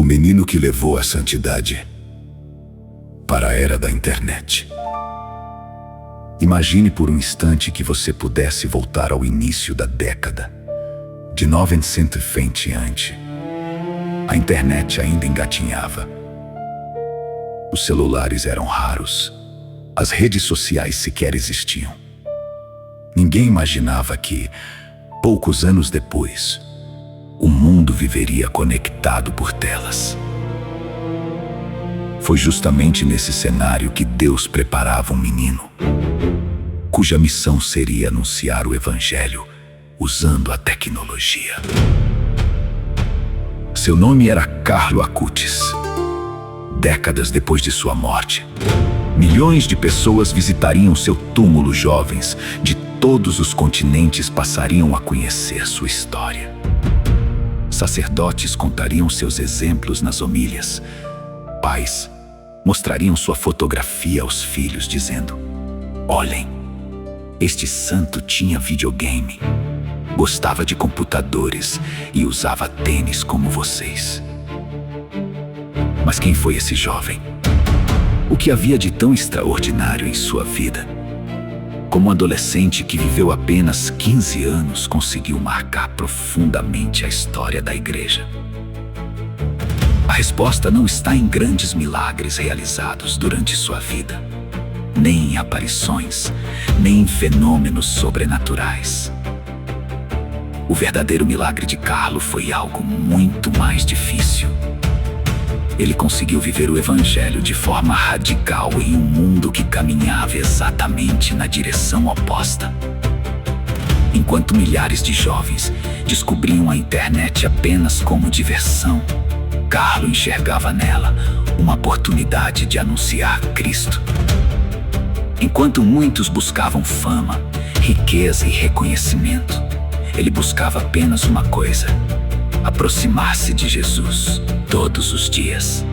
menino que levou a santidade para a era da internet. Imagine por um instante que você pudesse voltar ao início da década de 1920. A internet ainda engatinhava. Os celulares eram raros. As redes sociais sequer existiam. Ninguém imaginava que, poucos anos depois, o mundo viveria conectado por telas. Foi justamente nesse cenário que Deus preparava um menino, cuja missão seria anunciar o Evangelho usando a tecnologia. Seu nome era Carlo Acutis. Décadas depois de sua morte, milhões de pessoas visitariam seu túmulo. Jovens de todos os continentes passariam a conhecer sua história. Sacerdotes contariam seus exemplos nas homílias. Pais mostrariam sua fotografia aos filhos, dizendo: olhem, este santo tinha videogame, gostava de computadores e usava tênis como vocês. Mas quem foi esse jovem? O que havia de tão extraordinário em sua vida? Como um adolescente que viveu apenas 15 anos, conseguiu marcar profundamente a história da igreja? A resposta não está em grandes milagres realizados durante sua vida, nem em aparições, nem em fenômenos sobrenaturais. O verdadeiro milagre de Carlo foi algo muito mais difícil. Ele conseguiu viver o Evangelho de forma radical em um mundo que caminhava exatamente na direção oposta. Enquanto milhares de jovens descobriam a internet apenas como diversão, Carlo enxergava nela uma oportunidade de anunciar Cristo. Enquanto muitos buscavam fama, riqueza e reconhecimento, ele buscava apenas uma coisa: aproximar-se de Jesus todos os dias.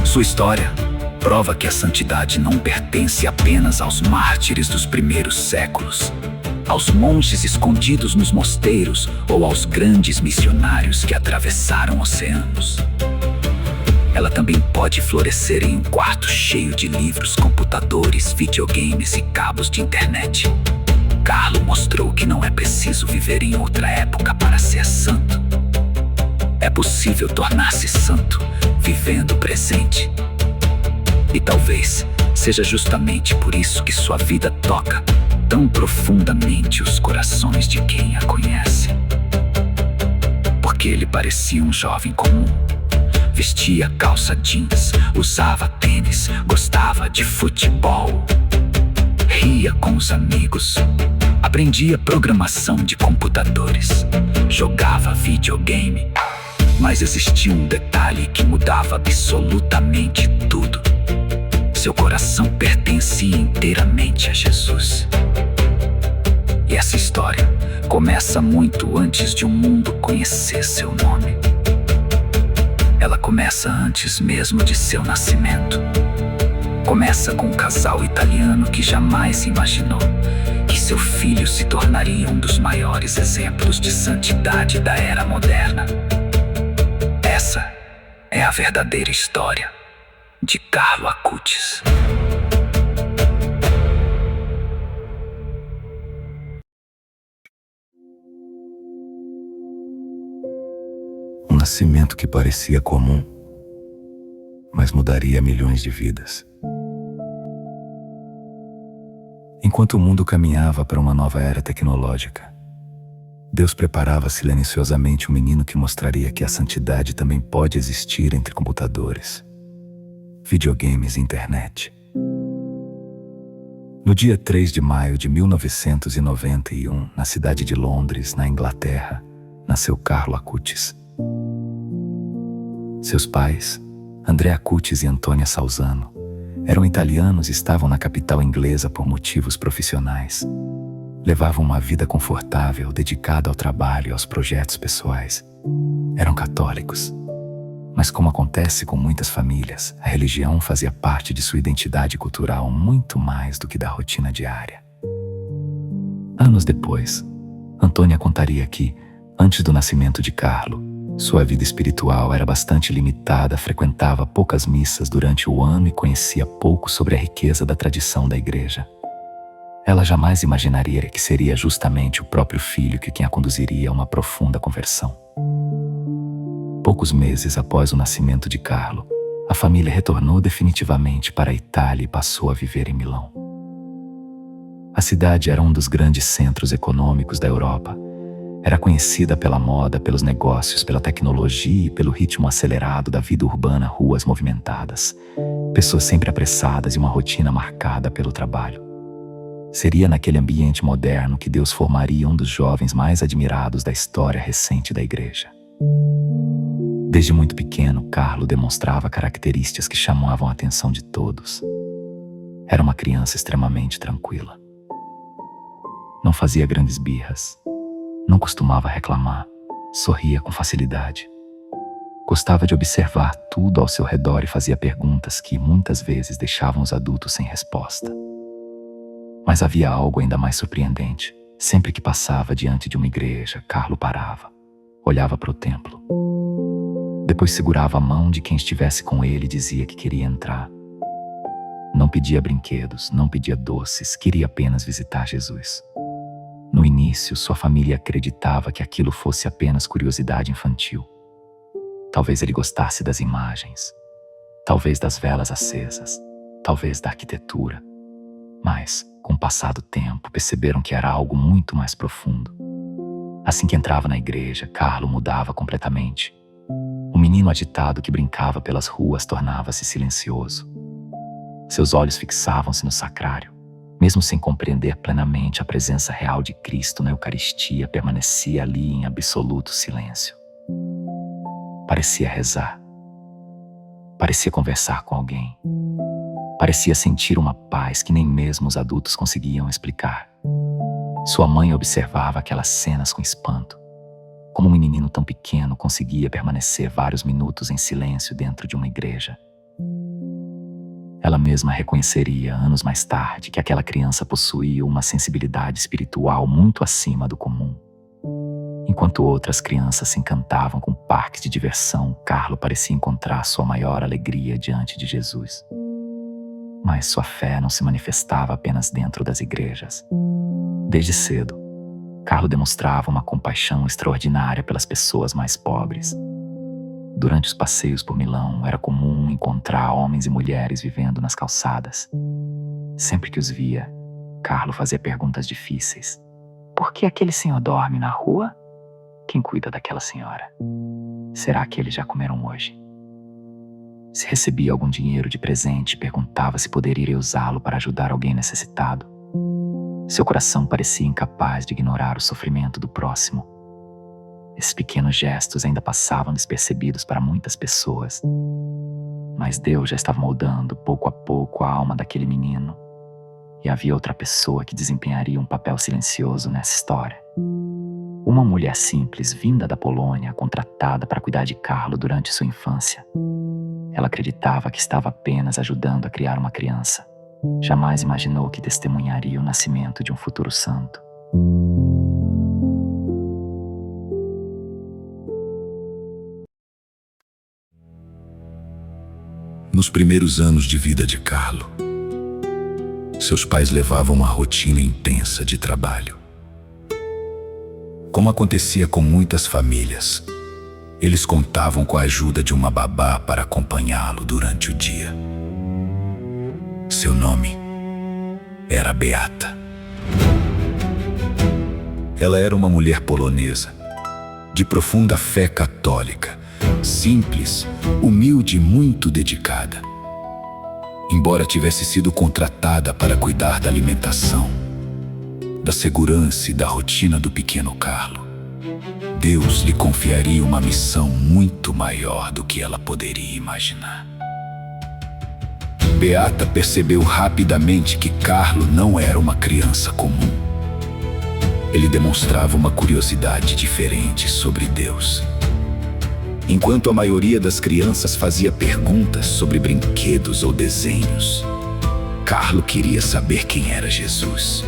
Sua história prova que a santidade não pertence apenas aos mártires dos primeiros séculos, aos monges escondidos nos mosteiros ou aos grandes missionários que atravessaram oceanos. Ela também pode florescer em um quarto cheio de livros, computadores, videogames e cabos de internet. Carlo mostrou que não é preciso viver em outra época para ser santo. É possível tornar-se santo vivendo o presente. E talvez seja justamente por isso que sua vida toca tão profundamente os corações de quem a conhece. Porque ele parecia um jovem comum. Vestia calça jeans, usava tênis, gostava de futebol, ria com os amigos, aprendia programação de computadores, jogava videogame. Mas existia um detalhe que mudava absolutamente tudo. Seu coração pertencia inteiramente a Jesus. E essa história começa muito antes de o mundo conhecer seu nome. Ela começa antes mesmo de seu nascimento. Começa com um casal italiano que jamais imaginou que seu filho se tornaria um dos maiores exemplos de santidade da era moderna. Essa é a verdadeira história de Carlo Acutis. Um nascimento que parecia comum, mas mudaria milhões de vidas. Enquanto o mundo caminhava para uma nova era tecnológica, Deus preparava silenciosamente um menino que mostraria que a santidade também pode existir entre computadores, videogames e internet. No dia 3 de maio de 1991, na cidade de Londres, na Inglaterra, nasceu Carlo Acutis. Seus pais, Andrea Acutis e Antonia Salzano, eram italianos e estavam na capital inglesa por motivos profissionais. Levavam uma vida confortável, dedicada ao trabalho e aos projetos pessoais. Eram católicos. Mas como acontece com muitas famílias, a religião fazia parte de sua identidade cultural muito mais do que da rotina diária. Anos depois, Antônia contaria que, antes do nascimento de Carlo, Sua vida espiritual era bastante limitada, frequentava poucas missas durante o ano e conhecia pouco sobre a riqueza da tradição da igreja. Ela jamais imaginaria que seria justamente o próprio filho quem a conduziria a uma profunda conversão. Poucos meses após o nascimento de Carlo, a família retornou definitivamente para a Itália e passou a viver em Milão. A cidade era um dos grandes centros econômicos da Europa. Era conhecida pela moda, pelos negócios, pela tecnologia e pelo ritmo acelerado da vida urbana, ruas movimentadas, pessoas sempre apressadas e uma rotina marcada pelo trabalho. Seria naquele ambiente moderno que Deus formaria um dos jovens mais admirados da história recente da igreja. Desde muito pequeno, Carlo demonstrava características que chamavam a atenção de todos. Era uma criança extremamente tranquila. Não fazia grandes birras. Não costumava reclamar, sorria com facilidade. Gostava de observar tudo ao seu redor e fazia perguntas que muitas vezes deixavam os adultos sem resposta. Mas havia algo ainda mais surpreendente. Sempre que passava diante de uma igreja, Carlo parava, olhava para o templo. Depois segurava a mão de quem estivesse com ele e dizia que queria entrar. Não pedia brinquedos, não pedia doces, queria apenas visitar Jesus. No início, sua família acreditava que aquilo fosse apenas curiosidade infantil. Talvez ele gostasse das imagens, talvez das velas acesas, talvez da arquitetura. Mas, com o passar do tempo, perceberam que era algo muito mais profundo. Assim que entrava na igreja, Carlo mudava completamente. O menino agitado que brincava pelas ruas tornava-se silencioso. Seus olhos fixavam-se no sacrário. Mesmo sem compreender plenamente a presença real de Cristo na Eucaristia, permanecia ali em absoluto silêncio. Parecia rezar. Parecia conversar com alguém. Parecia sentir uma paz que nem mesmo os adultos conseguiam explicar. Sua mãe observava aquelas cenas com espanto. Como um menino tão pequeno conseguia permanecer vários minutos em silêncio dentro de uma igreja? Ela mesma reconheceria, anos mais tarde, que aquela criança possuía uma sensibilidade espiritual muito acima do comum. Enquanto outras crianças se encantavam com parques de diversão, Carlo parecia encontrar sua maior alegria diante de Jesus. Mas sua fé não se manifestava apenas dentro das igrejas. Desde cedo, Carlo demonstrava uma compaixão extraordinária pelas pessoas mais pobres. Durante os passeios por Milão, era comum encontrar homens e mulheres vivendo nas calçadas. Sempre que os via, Carlo fazia perguntas difíceis. Por que aquele senhor dorme na rua? Quem cuida daquela senhora? Será que eles já comeram hoje? Se recebia algum dinheiro de presente, perguntava se poderia usá-lo para ajudar alguém necessitado. Seu coração parecia incapaz de ignorar o sofrimento do próximo. Esses pequenos gestos ainda passavam despercebidos para muitas pessoas. Mas Deus já estava moldando, pouco a pouco, a alma daquele menino. E havia outra pessoa que desempenharia um papel silencioso nessa história. Uma mulher simples, vinda da Polônia, contratada para cuidar de Carlo durante sua infância. Ela acreditava que estava apenas ajudando a criar uma criança. Jamais imaginou que testemunharia o nascimento de um futuro santo. Nos primeiros anos de vida de Carlo, seus pais levavam uma rotina intensa de trabalho. Como acontecia com muitas famílias, eles contavam com a ajuda de uma babá para acompanhá-lo durante o dia. Seu nome era Beata. Ela era uma mulher polonesa, de profunda fé católica, simples, humilde e muito dedicada. Embora tivesse sido contratada para cuidar da alimentação, da segurança e da rotina do pequeno Carlo, Deus lhe confiaria uma missão muito maior do que ela poderia imaginar. Beata percebeu rapidamente que Carlo não era uma criança comum. Ele demonstrava uma curiosidade diferente sobre Deus. Enquanto a maioria das crianças fazia perguntas sobre brinquedos ou desenhos, Carlo queria saber quem era Jesus.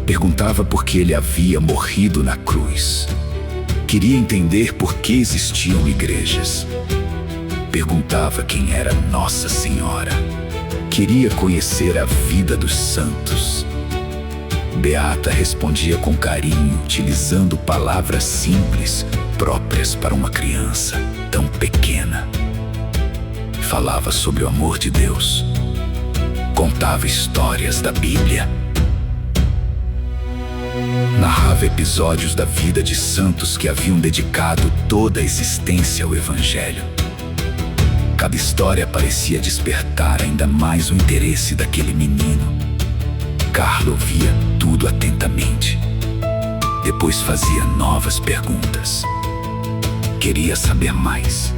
Perguntava por que ele havia morrido na cruz. Queria entender por que existiam igrejas. Perguntava quem era Nossa Senhora. Queria conhecer a vida dos santos. Beata respondia com carinho, utilizando palavras simples, próprias para uma criança tão pequena. Falava sobre o amor de Deus. Contava histórias da Bíblia. Narrava episódios da vida de santos que haviam dedicado toda a existência ao Evangelho. Cada história parecia despertar ainda mais o interesse daquele menino. Carlo ouvia tudo atentamente. Depois fazia novas perguntas. Queria saber mais.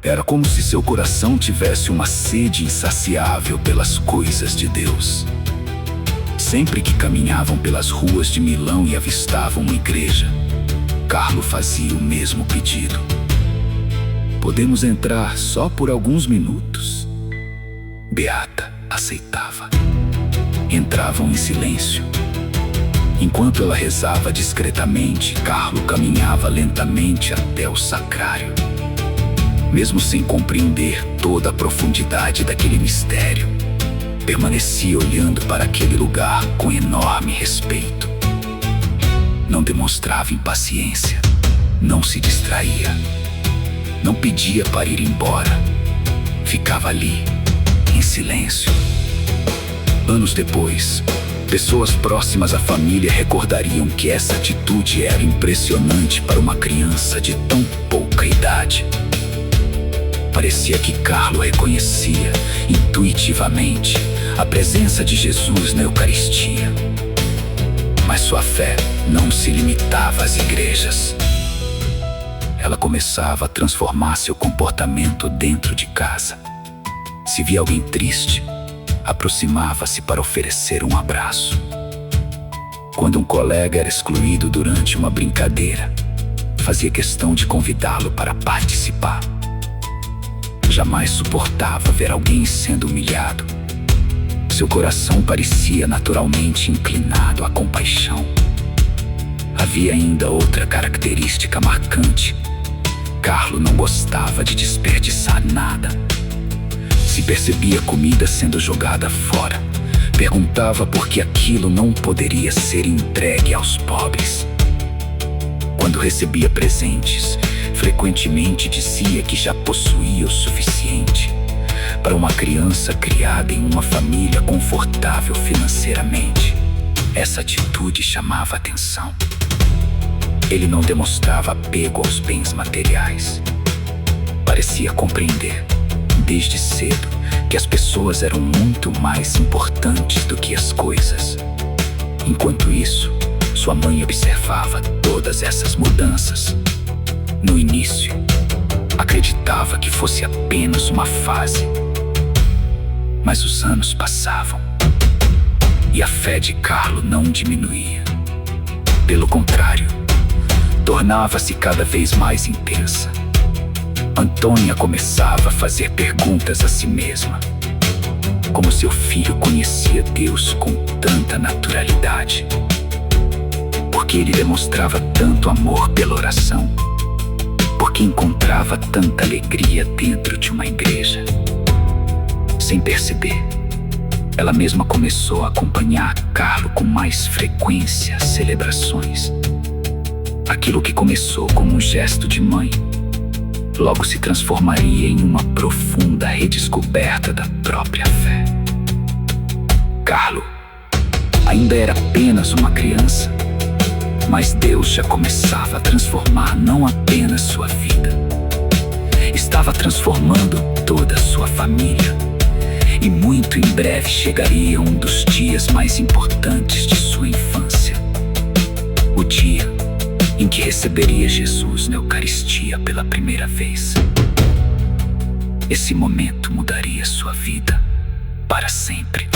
Era como se seu coração tivesse uma sede insaciável pelas coisas de Deus. Sempre que caminhavam pelas ruas de Milão e avistavam uma igreja, Carlo fazia o mesmo pedido. Podemos entrar só por alguns minutos. Beata aceitava. Entravam em silêncio. Enquanto ela rezava discretamente, Carlo caminhava lentamente até o sacrário. Mesmo sem compreender toda a profundidade daquele mistério, permanecia olhando para aquele lugar com enorme respeito. Não demonstrava impaciência, não se distraía, não pedia para ir embora. Ficava ali, em silêncio. Anos depois, pessoas próximas à família recordariam que essa atitude era impressionante para uma criança de tão pouca idade. Parecia que Carlo reconhecia, intuitivamente, a presença de Jesus na Eucaristia. Mas sua fé não se limitava às igrejas. Ela começava a transformar seu comportamento dentro de casa. Se via alguém triste, aproximava-se para oferecer um abraço. Quando um colega era excluído durante uma brincadeira, fazia questão de convidá-lo para participar. Jamais suportava ver alguém sendo humilhado. Seu coração parecia naturalmente inclinado à compaixão. Havia ainda outra característica marcante. Carlo não gostava de desperdiçar nada. Se percebia comida sendo jogada fora, perguntava por que aquilo não poderia ser entregue aos pobres. Quando recebia presentes, frequentemente dizia que já possuía o suficiente para uma criança criada em uma família confortável financeiramente. Essa atitude chamava atenção. Ele não demonstrava apego aos bens materiais. Parecia compreender, desde cedo, que as pessoas eram muito mais importantes do que as coisas. Enquanto isso, sua mãe observava todas essas mudanças. No início, acreditava que fosse apenas uma fase. Mas os anos passavam e a fé de Carlo não diminuía. Pelo contrário, tornava-se cada vez mais intensa. Antônia começava a fazer perguntas a si mesma. Como seu filho conhecia Deus com tanta naturalidade? Por que ele demonstrava tanto amor pela oração? Por que encontrava tanta alegria dentro de uma igreja? Sem perceber, ela mesma começou a acompanhar Carlo com mais frequência às celebrações. Aquilo que começou como um gesto de mãe, logo se transformaria em uma profunda redescoberta da própria fé. Carlo ainda era apenas uma criança, mas Deus já começava a transformar não apenas sua vida, estava transformando toda a sua família. E muito em breve chegaria um dos dias mais importantes de sua infância. O dia em que receberia Jesus na Eucaristia pela primeira vez. Esse momento mudaria sua vida para sempre.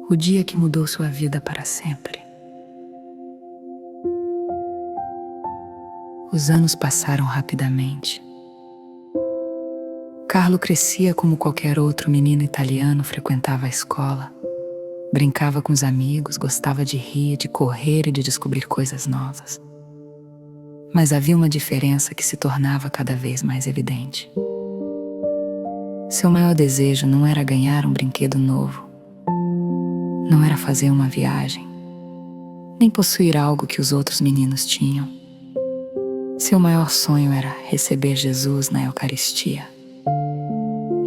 O dia que mudou sua vida para sempre. Os anos passaram rapidamente. Carlo crescia como qualquer outro menino italiano, frequentava a escola, brincava com os amigos, gostava de rir, de correr e de descobrir coisas novas. Mas havia uma diferença que se tornava cada vez mais evidente. Seu maior desejo não era ganhar um brinquedo novo, não era fazer uma viagem, nem possuir algo que os outros meninos tinham. Seu maior sonho era receber Jesus na Eucaristia.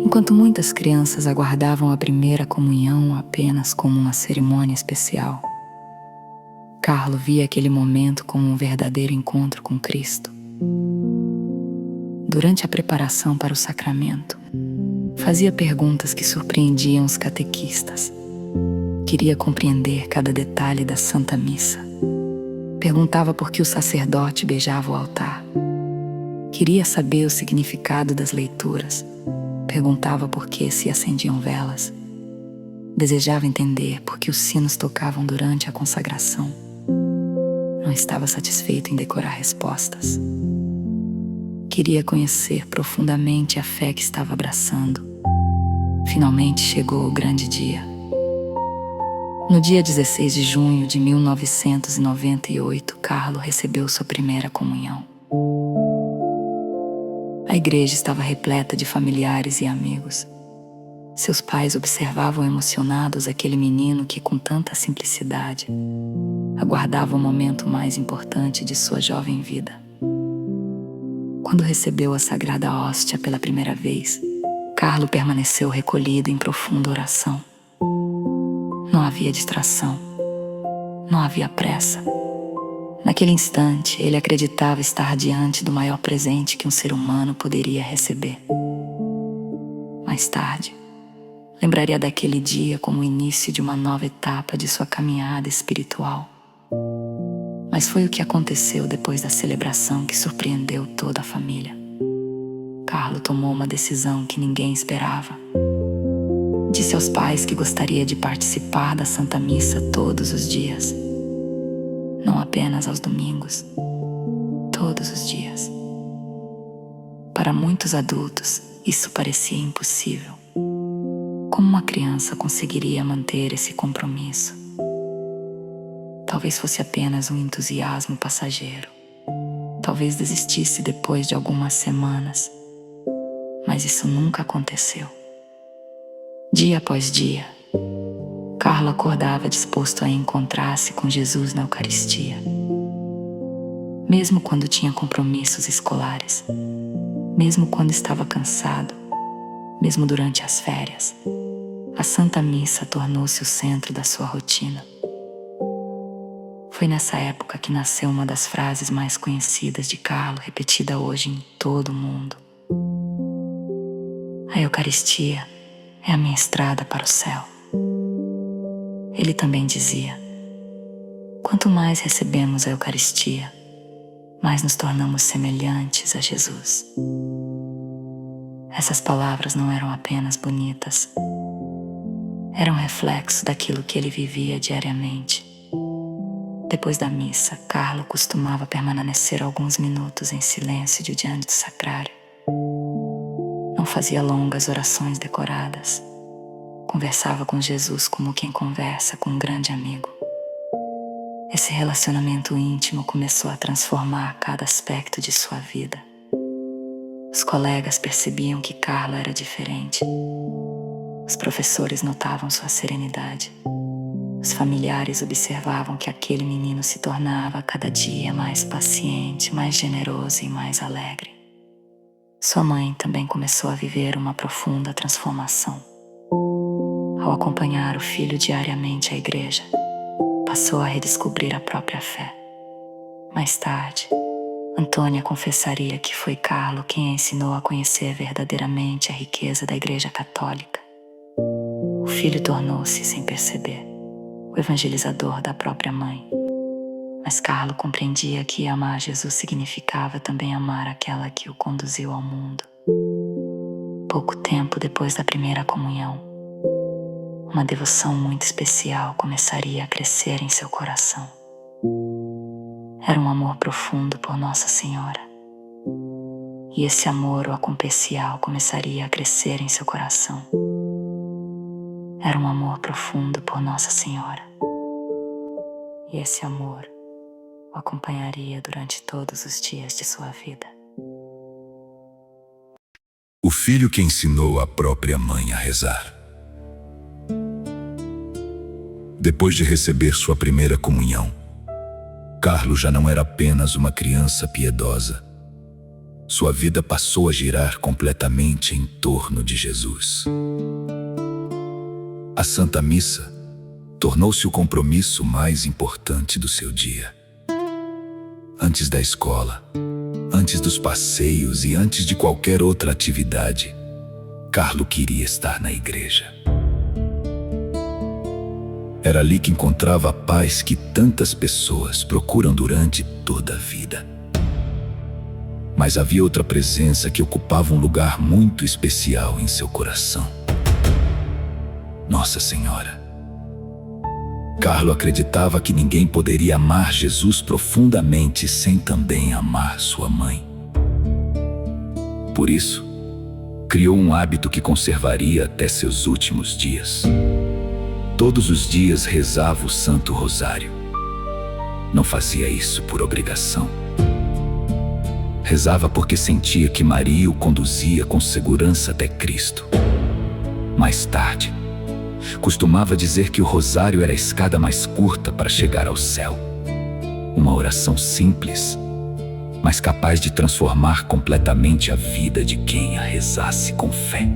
Enquanto muitas crianças aguardavam a primeira comunhão apenas como uma cerimônia especial, Carlo via aquele momento como um verdadeiro encontro com Cristo. Durante a preparação para o sacramento, fazia perguntas que surpreendiam os catequistas. Queria compreender cada detalhe da Santa Missa. Perguntava por que o sacerdote beijava o altar. Queria saber o significado das leituras. Perguntava por que se acendiam velas. Desejava entender por que os sinos tocavam durante a consagração. Não estava satisfeito em decorar respostas. Queria conhecer profundamente a fé que estava abraçando. Finalmente chegou o grande dia. No dia 16 de junho de 1998, Carlo recebeu sua primeira comunhão. A igreja estava repleta de familiares e amigos. Seus pais observavam emocionados aquele menino que, com tanta simplicidade, aguardava o momento mais importante de sua jovem vida. Quando recebeu a Sagrada Hóstia pela primeira vez, Carlo permaneceu recolhido em profunda oração. Não havia distração, não havia pressa. Naquele instante, ele acreditava estar diante do maior presente que um ser humano poderia receber. Mais tarde, lembraria daquele dia como o início de uma nova etapa de sua caminhada espiritual. Mas foi o que aconteceu depois da celebração que surpreendeu toda a família. Carlo tomou uma decisão que ninguém esperava. Disse aos pais que gostaria de participar da Santa Missa todos os dias. Não apenas aos domingos, todos os dias. Para muitos adultos, isso parecia impossível. Como uma criança conseguiria manter esse compromisso? Talvez fosse apenas um entusiasmo passageiro. Talvez desistisse depois de algumas semanas. Mas isso nunca aconteceu. Dia após dia, Carlo acordava disposto a encontrar-se com Jesus na Eucaristia. Mesmo quando tinha compromissos escolares, mesmo quando estava cansado, mesmo durante as férias, a Santa Missa tornou-se o centro da sua rotina. Foi nessa época que nasceu uma das frases mais conhecidas de Carlo, repetida hoje em todo o mundo. A Eucaristia é a minha estrada para o céu. Ele também dizia: quanto mais recebemos a Eucaristia, mais nos tornamos semelhantes a Jesus. Essas palavras não eram apenas bonitas, eram reflexo daquilo que ele vivia diariamente. Depois da missa, Carlo costumava permanecer alguns minutos em silêncio diante do sacrário. Não fazia longas orações decoradas. Conversava com Jesus como quem conversa com um grande amigo. Esse relacionamento íntimo começou a transformar cada aspecto de sua vida. Os colegas percebiam que Carlo era diferente. Os professores notavam sua serenidade. Os familiares observavam que aquele menino se tornava cada dia mais paciente, mais generoso e mais alegre. Sua mãe também começou a viver uma profunda transformação. Ao acompanhar o filho diariamente à igreja, passou a redescobrir a própria fé. Mais tarde, Antônia confessaria que foi Carlo quem a ensinou a conhecer verdadeiramente a riqueza da Igreja Católica. O filho tornou-se, sem perceber, o evangelizador da própria mãe. Mas Carlo compreendia que amar Jesus significava também amar aquela que o conduziu ao mundo. Pouco tempo depois da primeira comunhão, uma devoção muito especial começaria a crescer em seu coração. Era um amor profundo por Nossa Senhora. E esse amor o acontecial começaria a crescer em seu coração. Era um amor profundo por Nossa Senhora. E esse amor o acompanharia durante todos os dias de sua vida. O filho que ensinou a própria mãe a rezar. Depois de receber sua primeira comunhão, Carlo já não era apenas uma criança piedosa. Sua vida passou a girar completamente em torno de Jesus. A Santa Missa tornou-se o compromisso mais importante do seu dia. Antes da escola, antes dos passeios e antes de qualquer outra atividade, Carlo queria estar na igreja. Era ali que encontrava a paz que tantas pessoas procuram durante toda a vida. Mas havia outra presença que ocupava um lugar muito especial em seu coração: Nossa Senhora. Carlo acreditava que ninguém poderia amar Jesus profundamente sem também amar sua mãe. Por isso, criou um hábito que conservaria até seus últimos dias. Todos os dias rezava o Santo Rosário. Não fazia isso por obrigação. Rezava porque sentia que Maria o conduzia com segurança até Cristo. Mais tarde, costumava dizer que o rosário era a escada mais curta para chegar ao céu. Uma oração simples, mas capaz de transformar completamente a vida de quem a rezasse com fé.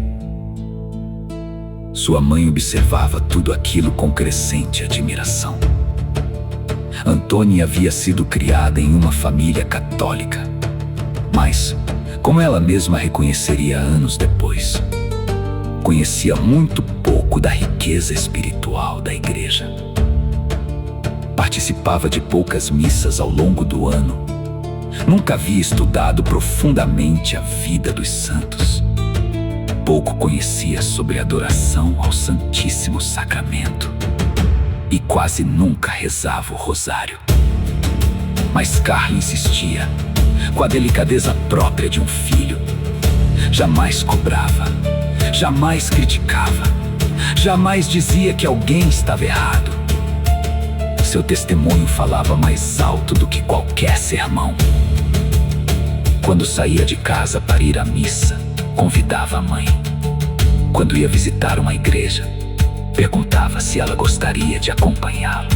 Sua mãe observava tudo aquilo com crescente admiração. Antônia havia sido criada em uma família católica, mas, como ela mesma reconheceria anos depois, conhecia muito pouco da riqueza espiritual da igreja. Participava de poucas missas ao longo do ano. Nunca havia estudado profundamente a vida dos santos. Pouco conhecia sobre a adoração ao Santíssimo Sacramento. E quase nunca rezava o rosário. Mas Carlo insistia, com a delicadeza própria de um filho. Jamais cobrava, jamais criticava, jamais dizia que alguém estava errado. Seu testemunho falava mais alto do que qualquer sermão. Quando saía de casa para ir à missa, convidava a mãe. Quando ia visitar uma igreja, perguntava se ela gostaria de acompanhá-lo.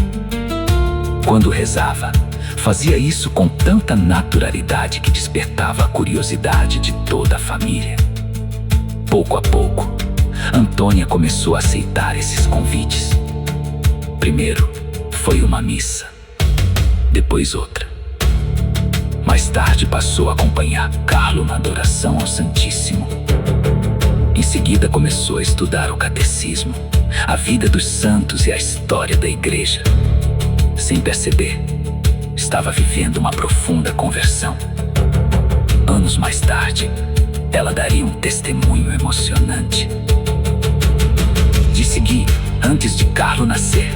Quando rezava, fazia isso com tanta naturalidade que despertava a curiosidade de toda a família. Pouco a pouco, Antônia começou a aceitar esses convites. Primeiro foi uma missa, depois outra. Mais tarde passou a acompanhar Carlo na adoração ao Santíssimo. Em seguida começou a estudar o catecismo, a vida dos santos e a história da igreja. Sem perceber, estava vivendo uma profunda conversão. Anos mais tarde, ela daria um testemunho emocionante. Disse que, antes de Carlo nascer,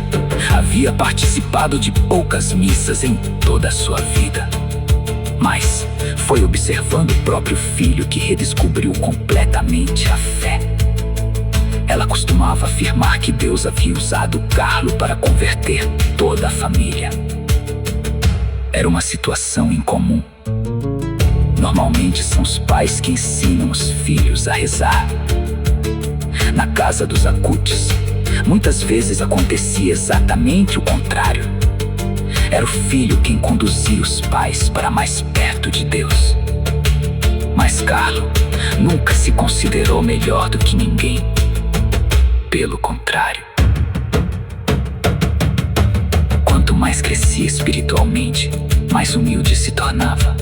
havia participado de poucas missas em toda a sua vida. Mas foi observando o próprio filho que redescobriu completamente a fé. Ela costumava afirmar que Deus havia usado Carlo para converter toda a família. Era uma situação incomum. Normalmente são os pais que ensinam os filhos a rezar. Na casa dos Acutis, muitas vezes acontecia exatamente o contrário. Era o filho quem conduzia os pais para mais perto de Deus. Mas Carlo nunca se considerou melhor do que ninguém. Pelo contrário. Quanto mais crescia espiritualmente, mais humilde se tornava.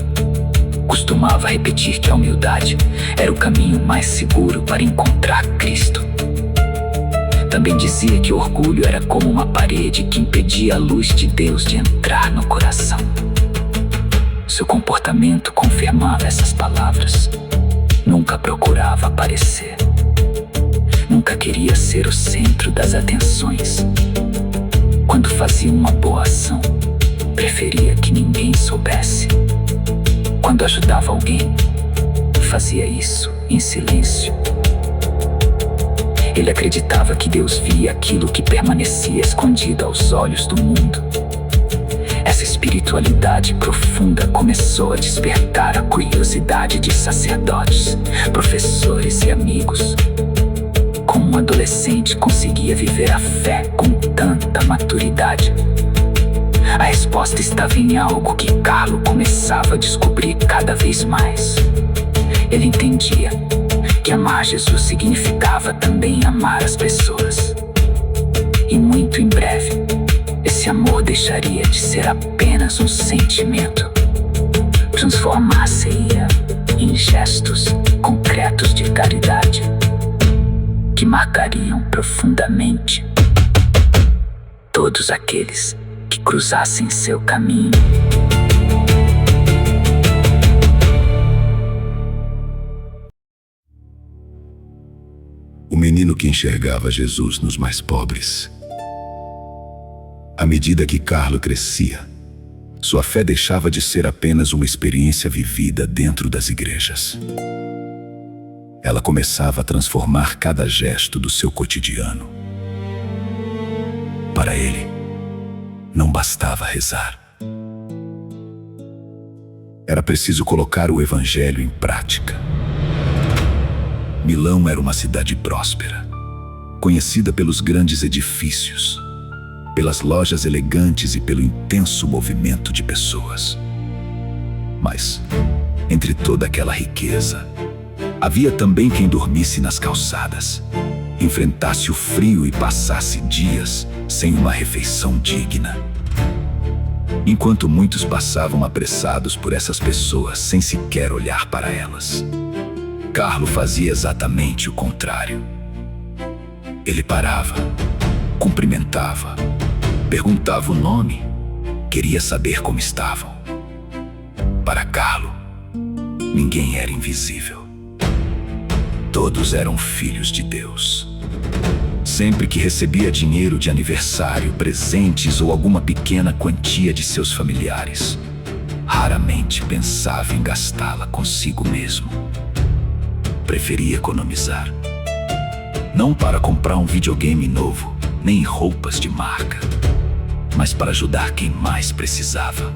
Costumava repetir que a humildade era o caminho mais seguro para encontrar Cristo. Também dizia que o orgulho era como uma parede que impedia a luz de Deus de entrar no coração. Seu comportamento confirmava essas palavras. Nunca procurava aparecer. Nunca queria ser o centro das atenções. Quando fazia uma boa ação, preferia que ninguém soubesse. Quando ajudava alguém, fazia isso em silêncio. Ele acreditava que Deus via aquilo que permanecia escondido aos olhos do mundo. Essa espiritualidade profunda começou a despertar a curiosidade de sacerdotes, professores e amigos. Como um adolescente conseguia viver a fé com tanta maturidade? A resposta estava em algo que Carlo começava a descobrir cada vez mais. Ele entendia que amar Jesus significava também amar as pessoas. E muito em breve, esse amor deixaria de ser apenas um sentimento. Transformar-se-ia em gestos concretos de caridade que marcariam profundamente todos aqueles que cruzassem seu caminho. O menino que enxergava Jesus nos mais pobres. À medida que Carlo crescia, sua fé deixava de ser apenas uma experiência vivida dentro das igrejas. Ela começava a transformar cada gesto do seu cotidiano. Para ele, não bastava rezar. Era preciso colocar o evangelho em prática. Milão era uma cidade próspera, conhecida pelos grandes edifícios, pelas lojas elegantes e pelo intenso movimento de pessoas. Mas, entre toda aquela riqueza, havia também quem dormisse nas calçadas, enfrentasse o frio e passasse dias sem uma refeição digna. Enquanto muitos passavam apressados por essas pessoas sem sequer olhar para elas, Carlo fazia exatamente o contrário. Ele parava, cumprimentava, perguntava o nome, queria saber como estavam. Para Carlo, ninguém era invisível. Todos eram filhos de Deus. Sempre que recebia dinheiro de aniversário, presentes ou alguma pequena quantia de seus familiares, raramente pensava em gastá-la consigo mesmo. Preferia economizar. Não para comprar um videogame novo, nem roupas de marca, mas para ajudar quem mais precisava.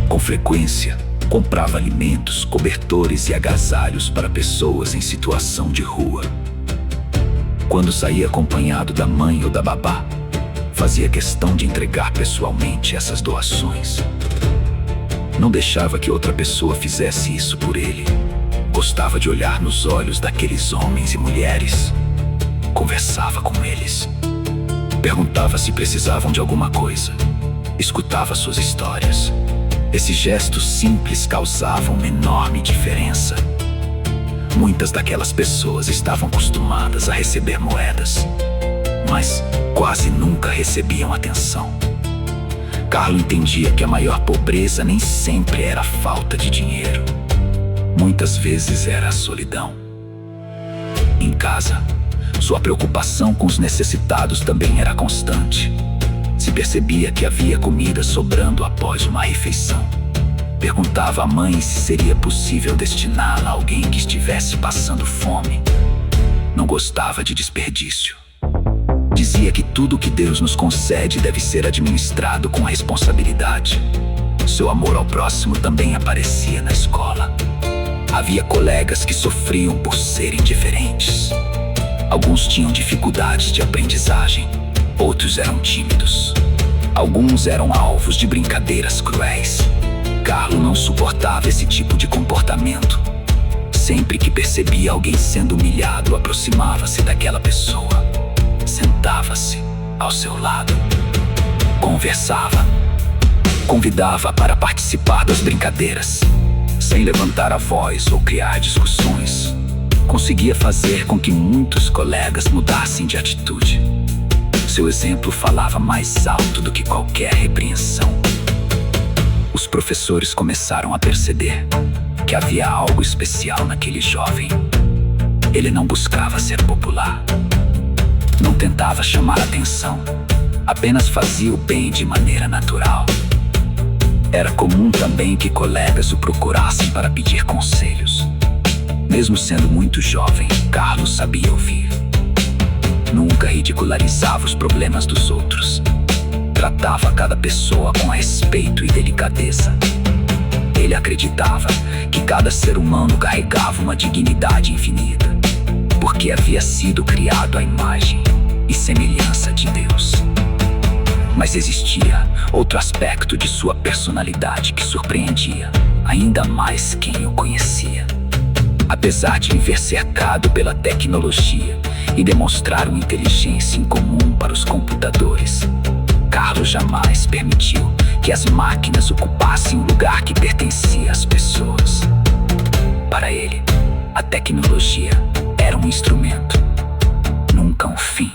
Com frequência, comprava alimentos, cobertores e agasalhos para pessoas em situação de rua. Quando saía acompanhado da mãe ou da babá, fazia questão de entregar pessoalmente essas doações. Não deixava que outra pessoa fizesse isso por ele. Gostava de olhar nos olhos daqueles homens e mulheres. Conversava com eles. Perguntava se precisavam de alguma coisa. Escutava suas histórias. Esses gestos simples causavam uma enorme diferença. Muitas daquelas pessoas estavam acostumadas a receber moedas, mas quase nunca recebiam atenção. Carlo entendia que a maior pobreza nem sempre era a falta de dinheiro. Muitas vezes era a solidão. Em casa, sua preocupação com os necessitados também era constante. Se percebia que havia comida sobrando após uma refeição, perguntava à mãe se seria possível destiná-la a alguém que estivesse passando fome. Não gostava de desperdício. Dizia que tudo que Deus nos concede deve ser administrado com responsabilidade. Seu amor ao próximo também aparecia na escola. Havia colegas que sofriam por serem diferentes. Alguns tinham dificuldades de aprendizagem, outros eram tímidos. Alguns eram alvos de brincadeiras cruéis. Carlo não suportava esse tipo de comportamento. Sempre que percebia alguém sendo humilhado, aproximava-se daquela pessoa. Sentava-se ao seu lado. Conversava. Convidava para participar das brincadeiras, sem levantar a voz ou criar discussões. Conseguia fazer com que muitos colegas mudassem de atitude. Seu exemplo falava mais alto do que qualquer repreensão. Os professores começaram a perceber que havia algo especial naquele jovem. Ele não buscava ser popular. Não tentava chamar a atenção. Apenas fazia o bem de maneira natural. Era comum também que colegas o procurassem para pedir conselhos. Mesmo sendo muito jovem, Carlos sabia ouvir. Nunca ridicularizava os problemas dos outros. Tratava cada pessoa com respeito e delicadeza. Ele acreditava que cada ser humano carregava uma dignidade infinita, porque havia sido criado à imagem e semelhança de Deus. Mas existia outro aspecto de sua personalidade que surpreendia ainda mais quem o conhecia. Apesar de viver cercado pela tecnologia e demonstrar uma inteligência incomum para os computadores, Carlos jamais permitiu que as máquinas ocupassem o lugar que pertencia às pessoas. Para ele, a tecnologia era um instrumento, nunca um fim.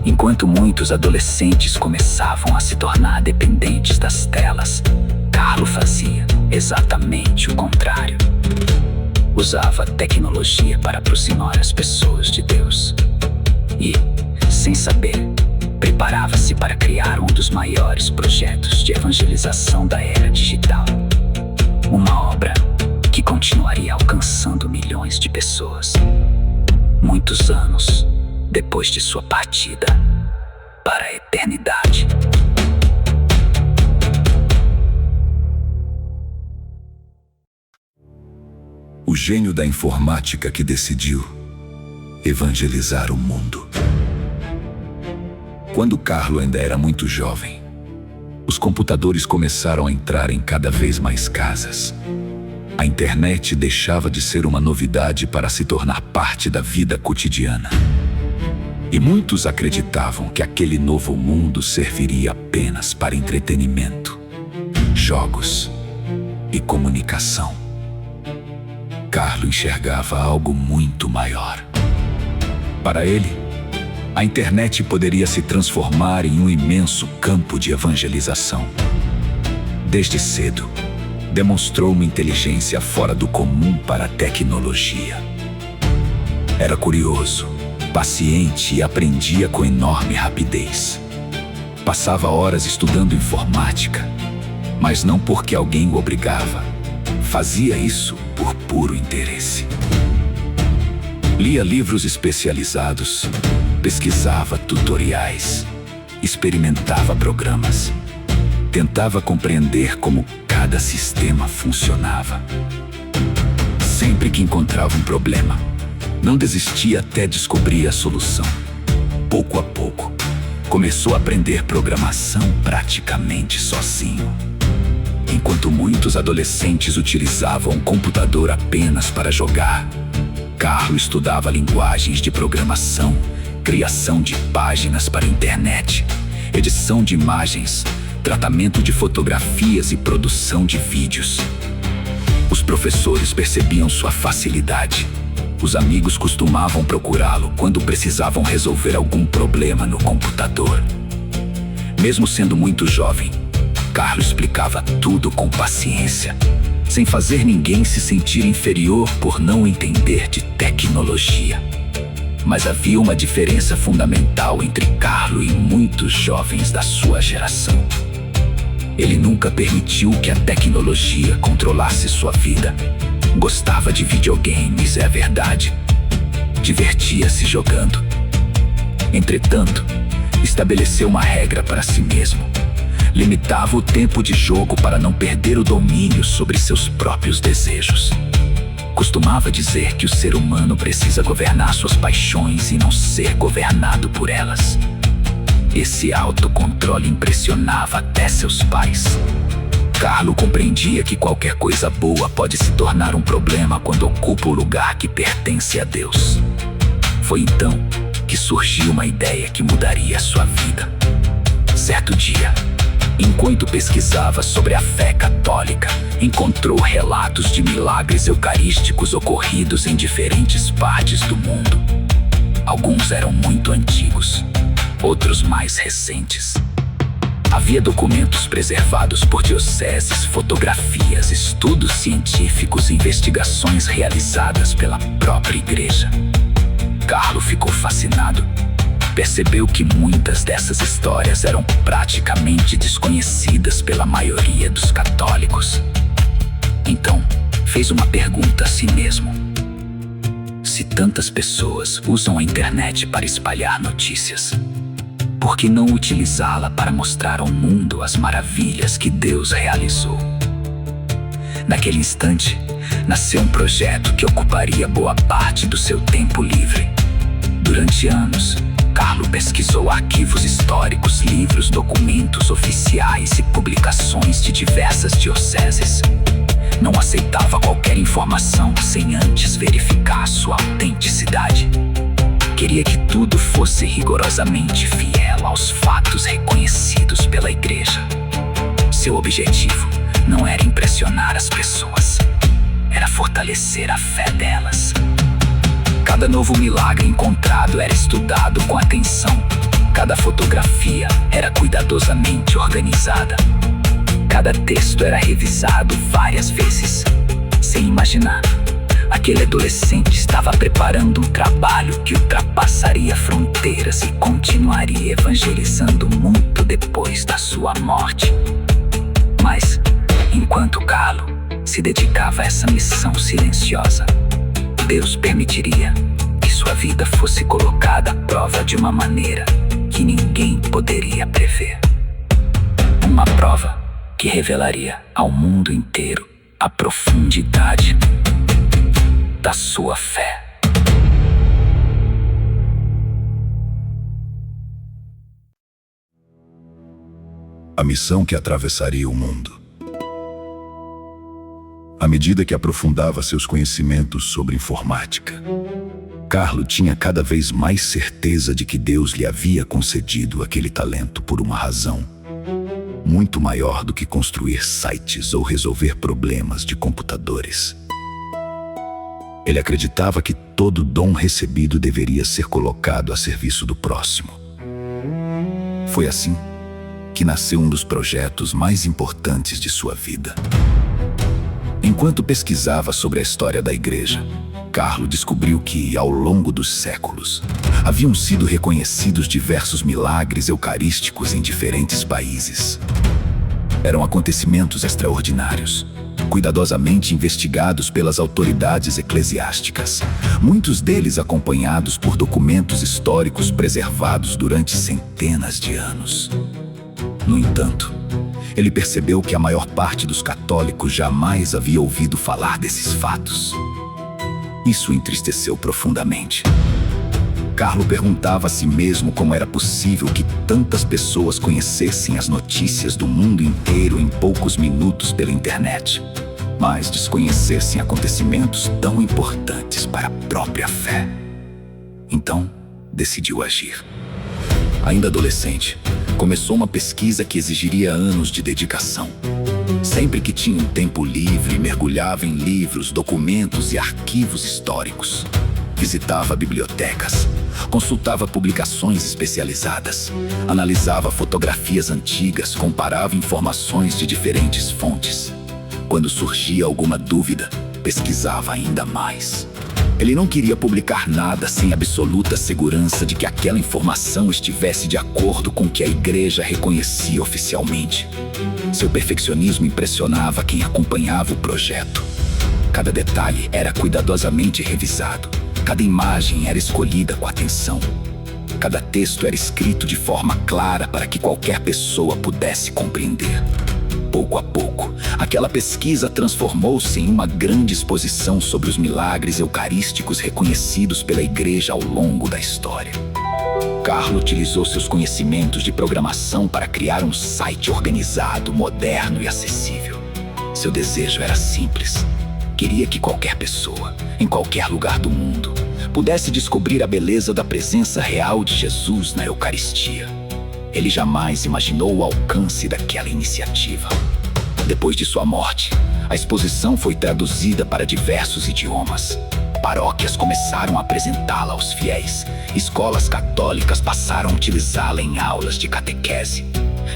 Enquanto muitos adolescentes começavam a se tornar dependentes das telas, Carlos fazia exatamente o contrário. Usava a tecnologia para aproximar as pessoas de Deus. E, sem saber, preparava-se para criar um dos maiores projetos de evangelização da era digital. Uma obra que continuaria alcançando milhões de pessoas, muitos anos depois de sua partida para a eternidade. O gênio da informática que decidiu evangelizar o mundo. Quando Carlos ainda era muito jovem, os computadores começaram a entrar em cada vez mais casas. A internet deixava de ser uma novidade para se tornar parte da vida cotidiana. E muitos acreditavam que aquele novo mundo serviria apenas para entretenimento, jogos e comunicação. Carlos enxergava algo muito maior. Para ele, a internet poderia se transformar em um imenso campo de evangelização. Desde cedo, demonstrou uma inteligência fora do comum para a tecnologia. Era curioso, paciente e aprendia com enorme rapidez. Passava horas estudando informática, mas não porque alguém o obrigava. Fazia isso por puro interesse. Lia livros especializados, pesquisava tutoriais, experimentava programas, tentava compreender como cada sistema funcionava. Sempre que encontrava um problema, não desistia até descobrir a solução. Pouco a pouco, começou a aprender programação praticamente sozinho. Enquanto muitos adolescentes utilizavam o computador apenas para jogar, Carlos estudava linguagens de programação, criação de páginas para a internet, edição de imagens, tratamento de fotografias e produção de vídeos. Os professores percebiam sua facilidade. Os amigos costumavam procurá-lo quando precisavam resolver algum problema no computador. Mesmo sendo muito jovem, Carlos explicava tudo com paciência, sem fazer ninguém se sentir inferior por não entender de tecnologia. Mas havia uma diferença fundamental entre Carlos e muitos jovens da sua geração. Ele nunca permitiu que a tecnologia controlasse sua vida. Gostava de videogames, é a verdade. Divertia-se jogando. Entretanto, estabeleceu uma regra para si mesmo. Limitava o tempo de jogo para não perder o domínio sobre seus próprios desejos. Costumava dizer que o ser humano precisa governar suas paixões e não ser governado por elas. Esse autocontrole impressionava até seus pais. Carlos compreendia que qualquer coisa boa pode se tornar um problema quando ocupa o lugar que pertence a Deus. Foi então que surgiu uma ideia que mudaria sua vida. Certo dia, enquanto pesquisava sobre a fé católica, encontrou relatos de milagres eucarísticos ocorridos em diferentes partes do mundo. Alguns eram muito antigos, outros mais recentes. Havia documentos preservados por dioceses, fotografias, estudos científicos e investigações realizadas pela própria igreja. Carlos ficou fascinado. Percebeu que muitas dessas histórias eram praticamente desconhecidas pela maioria dos católicos. Então, fez uma pergunta a si mesmo: tantas pessoas usam a internet para espalhar notícias, por que não utilizá-la para mostrar ao mundo as maravilhas que Deus realizou? Naquele instante, nasceu um projeto que ocuparia boa parte do seu tempo livre. Durante anos, Carlo pesquisou arquivos históricos, livros, documentos oficiais e publicações de diversas dioceses. Não aceitava qualquer informação sem antes verificar sua autenticidade. Queria que tudo fosse rigorosamente fiel aos fatos reconhecidos pela igreja. Seu objetivo não era impressionar as pessoas, era fortalecer a fé delas. Cada novo milagre encontrado era estudado com atenção. Cada fotografia era cuidadosamente organizada. Cada texto era revisado várias vezes. Sem imaginar, aquele adolescente estava preparando um trabalho que ultrapassaria fronteiras e continuaria evangelizando o mundo depois da sua morte. Mas, enquanto Carlo se dedicava a essa missão silenciosa, Deus permitiria que sua vida fosse colocada à prova de uma maneira que ninguém poderia prever. Uma prova que revelaria ao mundo inteiro a profundidade da sua fé. A missão que atravessaria o mundo. À medida que aprofundava seus conhecimentos sobre informática, Carlo tinha cada vez mais certeza de que Deus lhe havia concedido aquele talento por uma razão muito maior do que construir sites ou resolver problemas de computadores. Ele acreditava que todo dom recebido deveria ser colocado a serviço do próximo. Foi assim que nasceu um dos projetos mais importantes de sua vida. Enquanto pesquisava sobre a história da igreja, Carlo descobriu que, ao longo dos séculos, haviam sido reconhecidos diversos milagres eucarísticos em diferentes países. Eram acontecimentos extraordinários, cuidadosamente investigados pelas autoridades eclesiásticas, muitos deles acompanhados por documentos históricos preservados durante centenas de anos. No entanto, ele percebeu que a maior parte dos católicos jamais havia ouvido falar desses fatos. Isso o entristeceu profundamente. Carlo perguntava a si mesmo como era possível que tantas pessoas conhecessem as notícias do mundo inteiro em poucos minutos pela internet, mas desconhecessem acontecimentos tão importantes para a própria fé. Então, decidiu agir. Ainda adolescente, começou uma pesquisa que exigiria anos de dedicação. Sempre que tinha um tempo livre, mergulhava em livros, documentos e arquivos históricos. Visitava bibliotecas, consultava publicações especializadas, analisava fotografias antigas, comparava informações de diferentes fontes. Quando surgia alguma dúvida, pesquisava ainda mais. Ele não queria publicar nada sem absoluta segurança de que aquela informação estivesse de acordo com o que a igreja reconhecia oficialmente. Seu perfeccionismo impressionava quem acompanhava o projeto. Cada detalhe era cuidadosamente revisado. Cada imagem era escolhida com atenção. Cada texto era escrito de forma clara para que qualquer pessoa pudesse compreender. Pouco a pouco, aquela pesquisa transformou-se em uma grande exposição sobre os milagres eucarísticos reconhecidos pela igreja ao longo da história. Carlo utilizou seus conhecimentos de programação para criar um site organizado, moderno e acessível. Seu desejo era simples. Queria que qualquer pessoa, em qualquer lugar do mundo, pudesse descobrir a beleza da presença real de Jesus na Eucaristia. Ele jamais imaginou o alcance daquela iniciativa. Depois de sua morte, a exposição foi traduzida para diversos idiomas. Paróquias começaram a apresentá-la aos fiéis. Escolas católicas passaram a utilizá-la em aulas de catequese.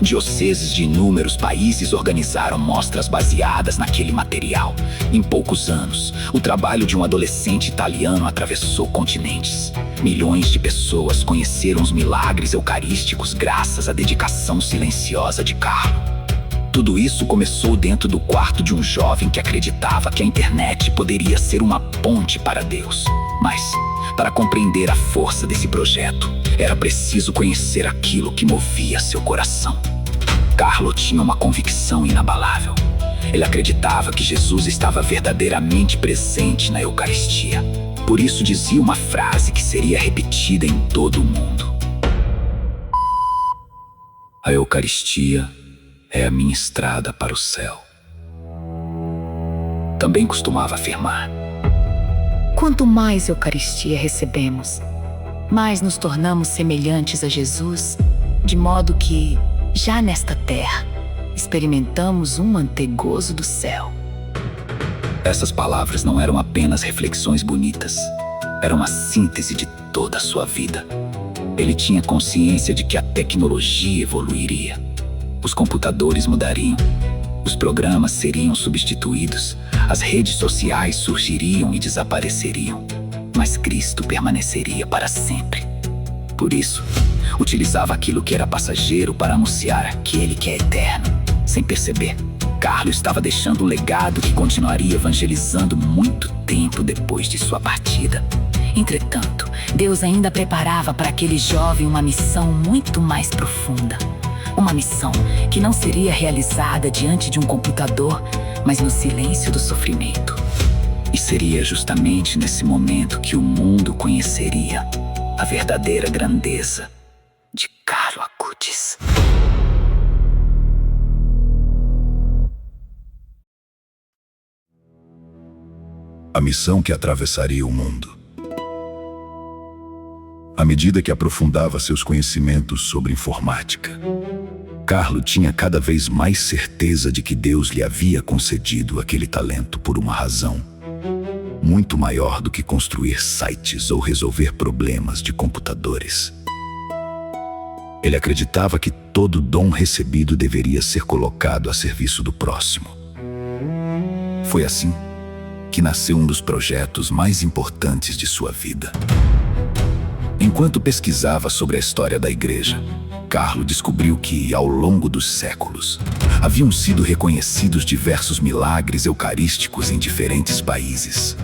Dioceses de inúmeros países organizaram mostras baseadas naquele material. Em poucos anos, o trabalho de um adolescente italiano atravessou continentes. Milhões de pessoas conheceram os milagres eucarísticos graças à dedicação silenciosa de Carlo. Tudo isso começou dentro do quarto de um jovem que acreditava que a internet poderia ser uma ponte para Deus. Mas, Para compreender a força desse projeto, era preciso conhecer aquilo que movia seu coração. Carlo tinha uma convicção inabalável. Ele acreditava que Jesus estava verdadeiramente presente na Eucaristia. Por isso dizia uma frase que seria repetida em todo o mundo: a Eucaristia é a minha estrada para o céu. Também costumava afirmar: quanto mais Eucaristia recebemos, mais nos tornamos semelhantes a Jesus, de modo que, já nesta terra, experimentamos um mantegoso do céu. Essas palavras não eram apenas reflexões bonitas, eram uma síntese de toda a sua vida. Ele tinha consciência de que a tecnologia evoluiria. Os computadores mudariam, os programas seriam substituídos, as redes sociais surgiriam e desapareceriam, mas Cristo permaneceria para sempre. Por isso, utilizava aquilo que era passageiro para anunciar aquele que é eterno. Sem perceber, Carlo estava deixando um legado que continuaria evangelizando muito tempo depois de sua partida. Entretanto, Deus ainda preparava para aquele jovem uma missão muito mais profunda. Uma missão que não seria realizada diante de um computador, mas no silêncio do sofrimento. E seria justamente nesse momento que o mundo conheceria a verdadeira grandeza de Carlo Acutis. A missão que atravessaria o mundo. À medida que aprofundava seus conhecimentos sobre informática, Carlo tinha cada vez mais certeza de que Deus lhe havia concedido aquele talento por uma razão muito maior do que construir sites ou resolver problemas de computadores. Ele acreditava que todo dom recebido deveria ser colocado a serviço do próximo. Foi assim que nasceu um dos projetos mais importantes de sua vida. Enquanto pesquisava sobre a história da igreja, Carlo descobriu que, ao longo dos séculos, haviam sido reconhecidos diversos milagres eucarísticos em diferentes países.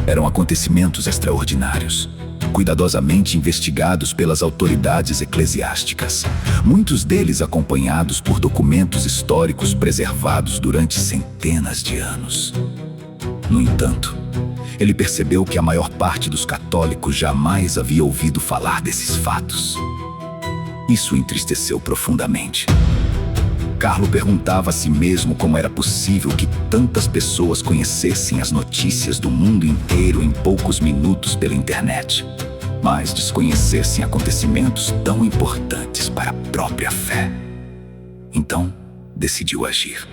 Eram acontecimentos extraordinários, cuidadosamente investigados pelas autoridades eclesiásticas, muitos deles acompanhados por documentos históricos preservados durante centenas de anos. No entanto, ele percebeu que a maior parte dos católicos jamais havia ouvido falar desses fatos. Isso o entristeceu profundamente. Carlo perguntava a si mesmo como era possível que tantas pessoas conhecessem as notícias do mundo inteiro em poucos minutos pela internet, mas desconhecessem acontecimentos tão importantes para a própria fé. Então, decidiu agir.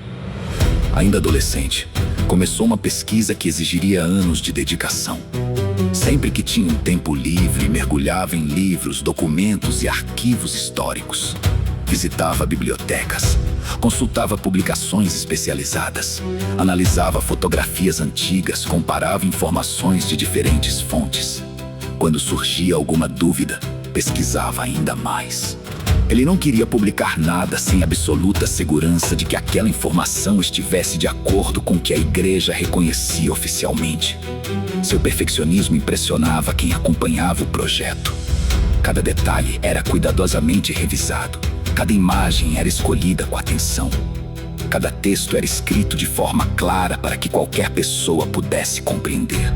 Ainda adolescente, começou uma pesquisa que exigiria anos de dedicação. Sempre que tinha um tempo livre, mergulhava em livros, documentos e arquivos históricos. Visitava bibliotecas, consultava publicações especializadas, analisava fotografias antigas, comparava informações de diferentes fontes. Quando surgia alguma dúvida, pesquisava ainda mais. Ele não queria publicar nada sem absoluta segurança de que aquela informação estivesse de acordo com o que a igreja reconhecia oficialmente. Seu perfeccionismo impressionava quem acompanhava o projeto. Cada detalhe era cuidadosamente revisado. Cada imagem era escolhida com atenção. Cada texto era escrito de forma clara para que qualquer pessoa pudesse compreender.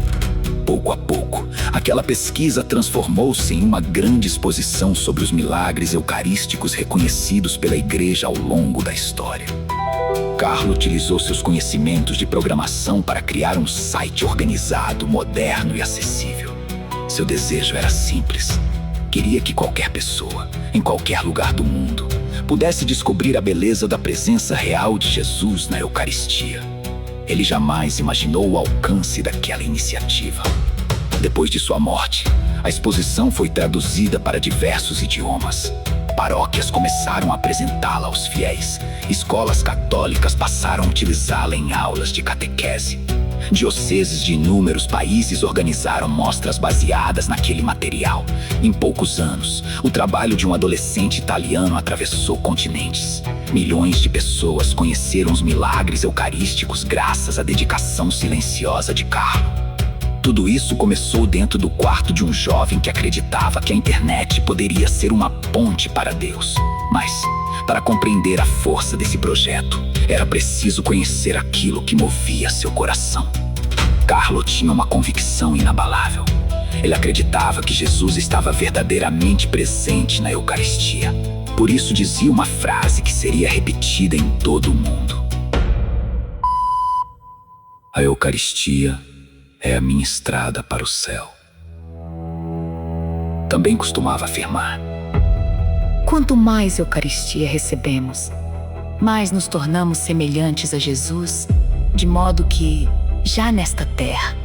Pouco a pouco, aquela pesquisa transformou-se em uma grande exposição sobre os milagres eucarísticos reconhecidos pela igreja ao longo da história. Carlo utilizou seus conhecimentos de programação para criar um site organizado, moderno e acessível. Seu desejo era simples. Queria que qualquer pessoa, em qualquer lugar do mundo, pudesse descobrir a beleza da presença real de Jesus na Eucaristia. Ele jamais imaginou o alcance daquela iniciativa. Depois de sua morte, a exposição foi traduzida para diversos idiomas. Paróquias começaram a apresentá-la aos fiéis. Escolas católicas passaram a utilizá-la em aulas de catequese. Dioceses de inúmeros países organizaram mostras baseadas naquele material. Em poucos anos, o trabalho de um adolescente italiano atravessou continentes. Milhões de pessoas conheceram os milagres eucarísticos graças à dedicação silenciosa de Carlo. Tudo isso começou dentro do quarto de um jovem que acreditava que a internet poderia ser uma ponte para Deus. Mas, para compreender a força desse projeto, era preciso conhecer aquilo que movia seu coração. Carlo tinha uma convicção inabalável. Ele acreditava que Jesus estava verdadeiramente presente na Eucaristia. Por isso dizia uma frase que seria repetida em todo o mundo: a Eucaristia é a minha estrada para o céu. Também costumava afirmar: Quanto mais Eucaristia recebemos, mais nos tornamos semelhantes a Jesus, de modo que, já nesta terra,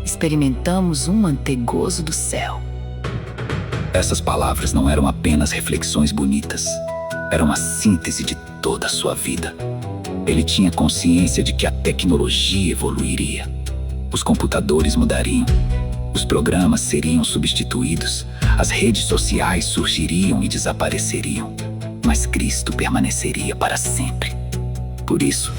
experimentamos um mantegoso do céu. Essas palavras não eram apenas reflexões bonitas, eram a síntese de toda a sua vida. Ele tinha consciência de que a tecnologia evoluiria. Os computadores mudariam, os programas seriam substituídos, as redes sociais surgiriam e desapareceriam, mas Cristo permaneceria para sempre. Por isso,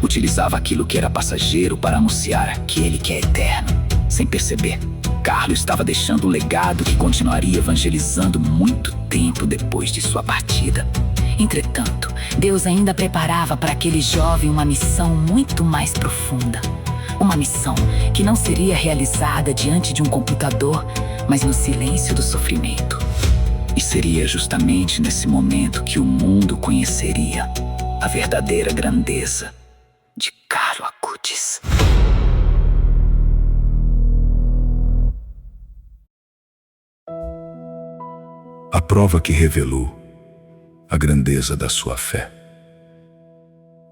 utilizava aquilo que era passageiro para anunciar aquele que é eterno. Sem perceber, Carlo estava deixando um legado que continuaria evangelizando muito tempo depois de sua partida. Entretanto, Deus ainda preparava para aquele jovem uma missão muito mais profunda. Uma missão que não seria realizada diante de um computador, mas no silêncio do sofrimento. E seria justamente nesse momento que o mundo conheceria a verdadeira grandeza de Carlo Acutis. A prova que revelou a grandeza da sua fé.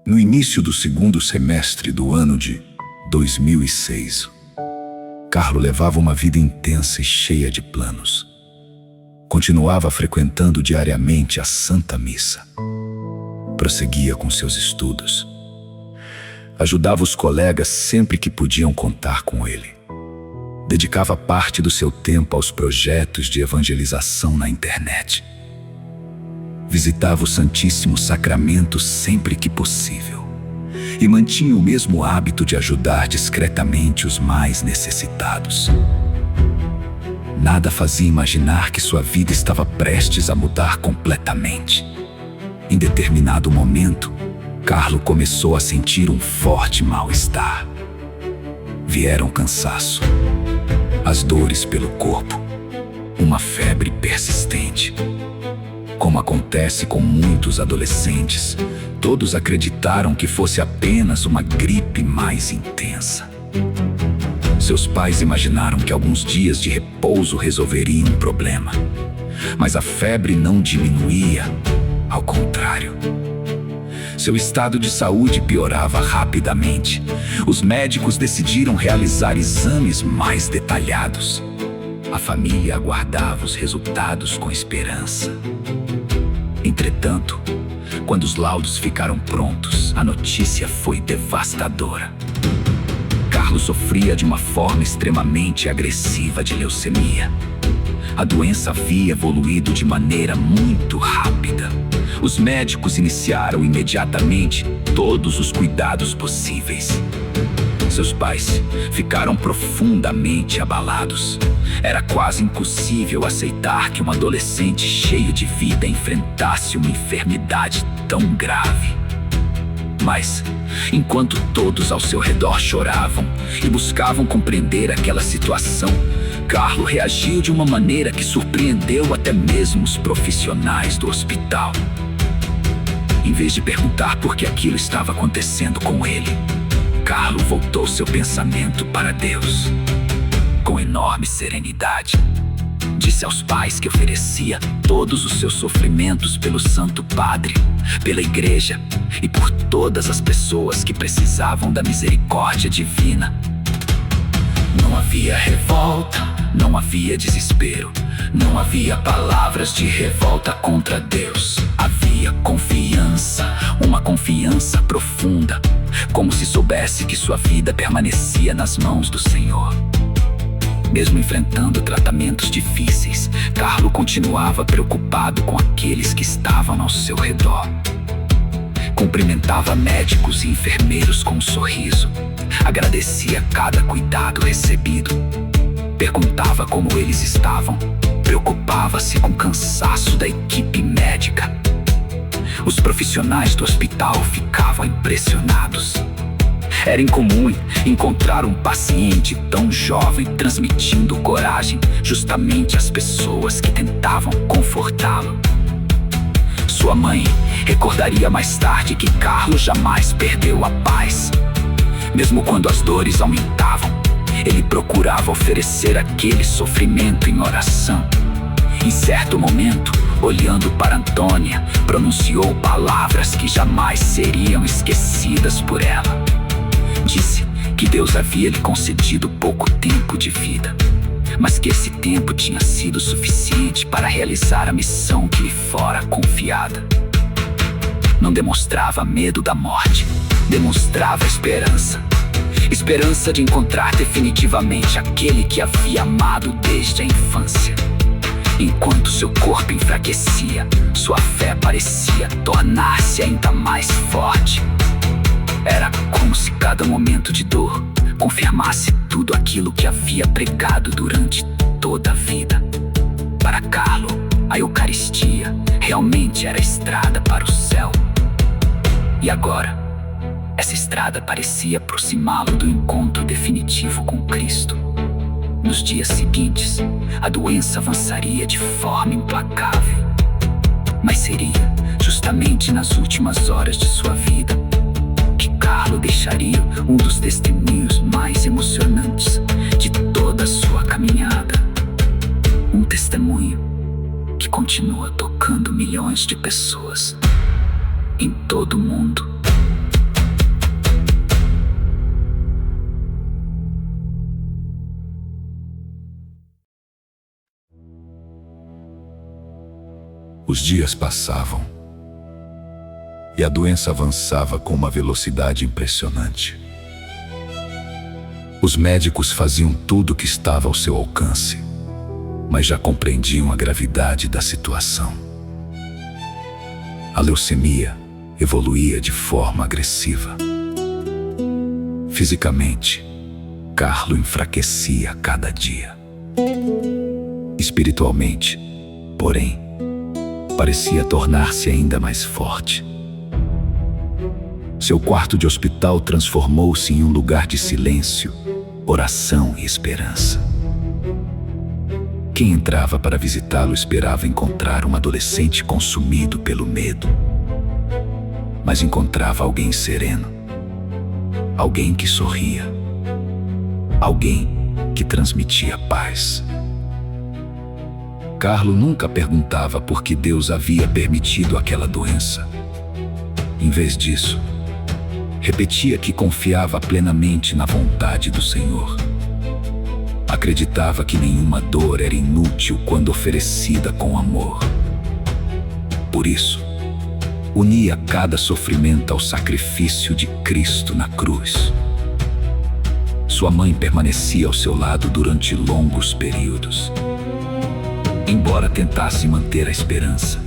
No início do segundo semestre do ano de 2006, Carlo levava uma vida intensa e cheia de planos. Continuava frequentando diariamente a Santa Missa. Prosseguia com seus estudos. Ajudava os colegas sempre que podiam contar com ele. Dedicava parte do seu tempo aos projetos de evangelização na internet. Visitava o Santíssimo Sacramento sempre que possível e mantinha o mesmo hábito de ajudar discretamente os mais necessitados. Nada fazia imaginar que sua vida estava prestes a mudar completamente. Em determinado momento, Carlo começou a sentir um forte mal-estar. Vieram o cansaço, as dores pelo corpo, uma febre persistente. Como acontece com muitos adolescentes, todos acreditaram que fosse apenas uma gripe mais intensa. Seus pais imaginaram que alguns dias de repouso resolveriam o problema. Mas a febre não diminuía, ao contrário. Seu estado de saúde piorava rapidamente. Os médicos decidiram realizar exames mais detalhados. A família aguardava os resultados com esperança. Entretanto, quando os laudos ficaram prontos, a notícia foi devastadora. Carlo sofria de uma forma extremamente agressiva de leucemia. A doença havia evoluído de maneira muito rápida. Os médicos iniciaram imediatamente todos os cuidados possíveis. Seus pais ficaram profundamente abalados. Era quase impossível aceitar que um adolescente cheio de vida enfrentasse uma enfermidade tão grave. Mas, enquanto todos ao seu redor choravam e buscavam compreender aquela situação, Carlo reagiu de uma maneira que surpreendeu até mesmo os profissionais do hospital. Em vez de perguntar por que aquilo estava acontecendo com ele, Carlo voltou seu pensamento para Deus. Com enorme serenidade, disse aos pais que oferecia todos os seus sofrimentos pelo Santo Padre, pela Igreja e por todas as pessoas que precisavam da misericórdia divina. Não havia revolta, não havia desespero, não havia palavras de revolta contra Deus. Havia confiança, uma confiança profunda, como se soubesse que sua vida permanecia nas mãos do Senhor. Mesmo enfrentando tratamentos difíceis, Carlo continuava preocupado com aqueles que estavam ao seu redor. Cumprimentava médicos e enfermeiros com um sorriso. Agradecia cada cuidado recebido. Perguntava como eles estavam. Preocupava-se com o cansaço da equipe médica. Os profissionais do hospital ficavam impressionados. Era incomum encontrar um paciente tão jovem transmitindo coragem justamente às pessoas que tentavam confortá-lo. Sua mãe recordaria mais tarde que Carlos jamais perdeu a paz. Mesmo quando as dores aumentavam, ele procurava oferecer aquele sofrimento em oração. Em certo momento, olhando para Antônia, pronunciou palavras que jamais seriam esquecidas por ela. Disse que Deus havia lhe concedido pouco tempo de vida, mas que esse tempo tinha sido suficiente para realizar a missão que lhe fora confiada. Não demonstrava medo da morte, demonstrava esperança. Esperança de encontrar definitivamente aquele que havia amado desde a infância. Enquanto seu corpo enfraquecia, sua fé parecia tornar-se ainda mais forte. Era como se cada momento de dor confirmasse tudo aquilo que havia pregado durante toda a vida. Para Carlo, a Eucaristia realmente era a estrada para o céu. E agora, essa estrada parecia aproximá-lo do encontro definitivo com Cristo. Nos dias seguintes, a doença avançaria de forma implacável. Mas seria justamente nas últimas horas de sua vida que Carlo deixaria um dos testemunhos mais emocionantes de toda a sua caminhada. Um testemunho que continua tocando milhões de pessoas em todo o mundo. Os dias passavam e a doença avançava com uma velocidade impressionante. Os médicos faziam tudo o que estava ao seu alcance, mas já compreendiam a gravidade da situação. A leucemia evoluía de forma agressiva. Fisicamente, Carlo enfraquecia a cada dia. Espiritualmente, porém, parecia tornar-se ainda mais forte. Seu quarto de hospital transformou-se em um lugar de silêncio, oração e esperança. Quem entrava para visitá-lo esperava encontrar um adolescente consumido pelo medo. Mas encontrava alguém sereno, alguém que sorria, alguém que transmitia paz. Carlo nunca perguntava por que Deus havia permitido aquela doença. Em vez disso, repetia que confiava plenamente na vontade do Senhor. Acreditava que nenhuma dor era inútil quando oferecida com amor. Por isso, unia cada sofrimento ao sacrifício de Cristo na cruz. Sua mãe permanecia ao seu lado durante longos períodos. Embora tentasse manter a esperança,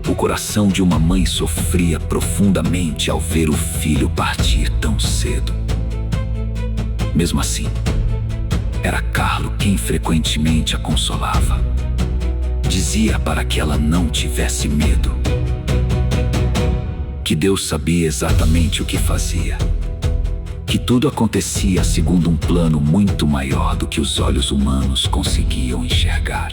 o coração de uma mãe sofria profundamente ao ver o filho partir tão cedo. Mesmo assim, era Carlo quem frequentemente a consolava. Dizia para que ela não tivesse medo, que Deus sabia exatamente o que fazia, que tudo acontecia segundo um plano muito maior do que os olhos humanos conseguiam enxergar.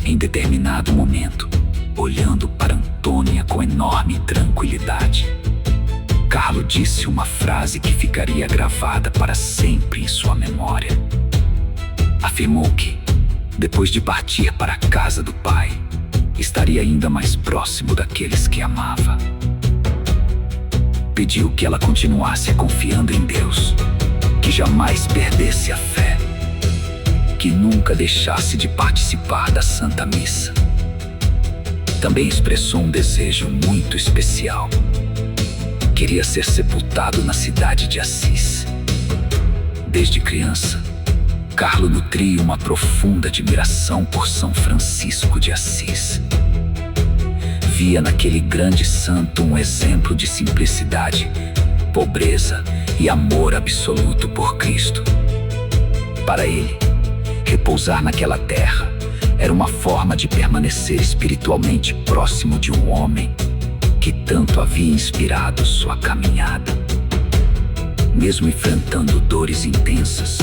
Em determinado momento, olhando para Antônia com enorme tranquilidade, Carlo disse uma frase que ficaria gravada para sempre em sua memória. Afirmou que, depois de partir para a casa do Pai, estaria ainda mais próximo daqueles que amava. Pediu que ela continuasse confiando em Deus, que jamais perdesse a fé, que nunca deixasse de participar da Santa Missa. Também expressou um desejo muito especial. Queria ser sepultado na cidade de Assis. Desde criança, Carlo nutria uma profunda admiração por São Francisco de Assis. via naquele grande santo um exemplo de simplicidade, pobreza e amor absoluto por Cristo. Para ele, repousar naquela terra era uma forma de permanecer espiritualmente próximo de um homem que tanto havia inspirado sua caminhada. Mesmo enfrentando dores intensas,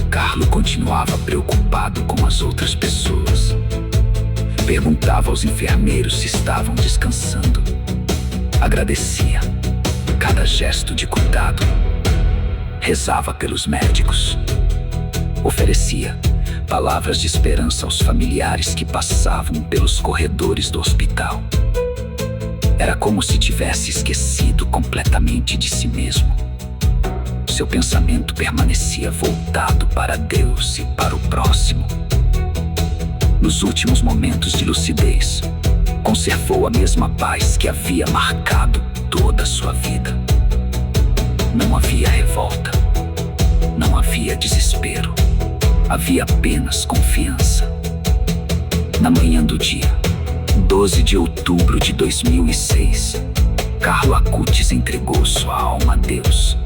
Carlo continuava preocupado com as outras pessoas. Perguntava aos enfermeiros se estavam descansando. Agradecia cada gesto de cuidado. Rezava pelos médicos. Oferecia palavras de esperança aos familiares que passavam pelos corredores do hospital. Era como se tivesse esquecido completamente de si mesmo. Seu pensamento permanecia voltado para Deus e para o próximo. Nos últimos momentos de lucidez, conservou a mesma paz que havia marcado toda a sua vida. Não havia revolta, não havia desespero, havia apenas confiança. Na manhã do dia 12 de outubro de 2006, Carlo Acutis entregou sua alma a Deus.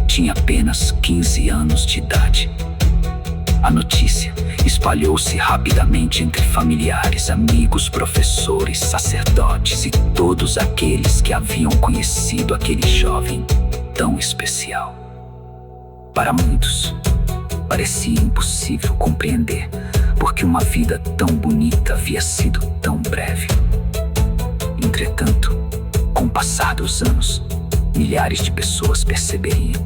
Tinha apenas 15 anos de idade. A notícia espalhou-se rapidamente entre familiares, amigos, professores, sacerdotes e todos aqueles que haviam conhecido aquele jovem tão especial. Para muitos, parecia impossível compreender porque uma vida tão bonita havia sido tão breve. Entretanto, com o passar dos anos, milhares de pessoas perceberiam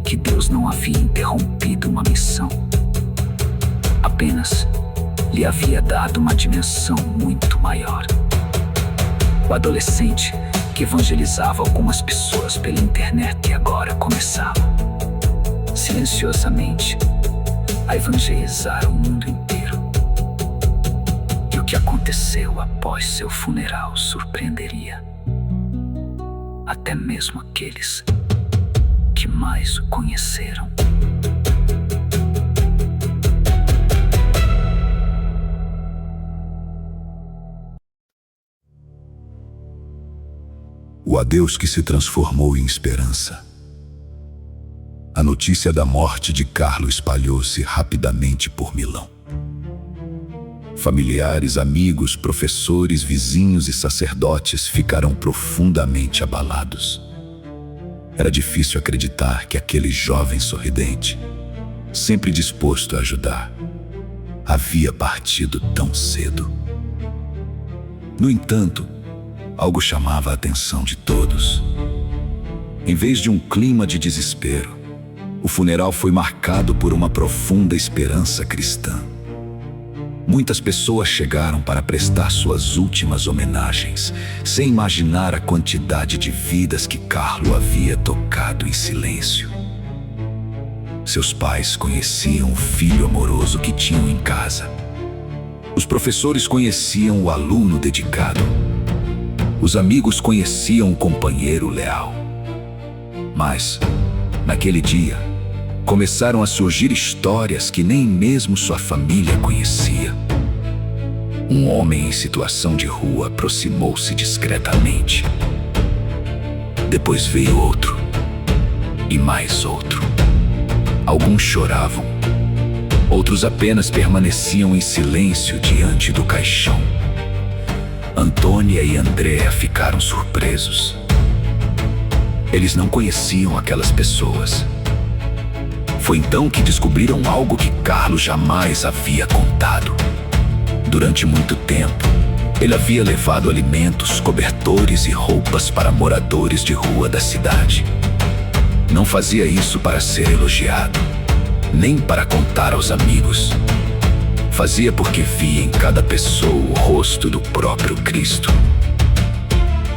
que Deus não havia interrompido uma missão. Apenas lhe havia dado uma dimensão muito maior. O adolescente que evangelizava algumas pessoas pela internet agora começava, silenciosamente, a evangelizar o mundo inteiro. E o que aconteceu após seu funeral surpreenderia até mesmo aqueles que mais o conheceram. O adeus que se transformou em esperança. A notícia da morte de Carlo espalhou-se rapidamente por Milão. Familiares, amigos, professores, vizinhos e sacerdotes ficaram profundamente abalados. Era difícil acreditar que aquele jovem sorridente, sempre disposto a ajudar, havia partido tão cedo. No entanto, algo chamava a atenção de todos. Em vez de um clima de desespero, o funeral foi marcado por uma profunda esperança cristã. Muitas pessoas chegaram para prestar suas últimas homenagens, sem imaginar a quantidade de vidas que Carlo havia tocado em silêncio. Seus pais conheciam o filho amoroso que tinham em casa. Os professores conheciam o aluno dedicado. Os amigos conheciam o companheiro leal. Mas, naquele dia, começaram a surgir histórias que nem mesmo sua família conhecia. Um homem em situação de rua aproximou-se discretamente. Depois veio outro, e mais outro. Alguns choravam, outros apenas permaneciam em silêncio diante do caixão. Antônia e Andréa ficaram surpresos. Eles não conheciam aquelas pessoas. Foi então que descobriram algo que Carlo jamais havia contado. Durante muito tempo, ele havia levado alimentos, cobertores e roupas para moradores de rua da cidade. Não fazia isso para ser elogiado, nem para contar aos amigos. Fazia porque via em cada pessoa o rosto do próprio Cristo.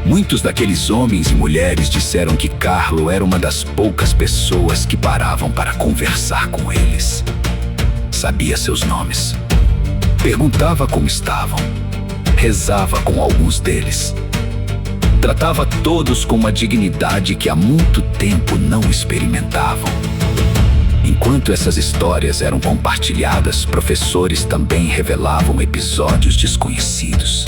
Muitos daqueles homens e mulheres disseram que Carlo era uma das poucas pessoas que paravam para conversar com eles. Sabia seus nomes. Perguntava como estavam. Rezava com alguns deles. Tratava todos com uma dignidade que há muito tempo não experimentavam. Enquanto essas histórias eram compartilhadas, professores também revelavam episódios desconhecidos.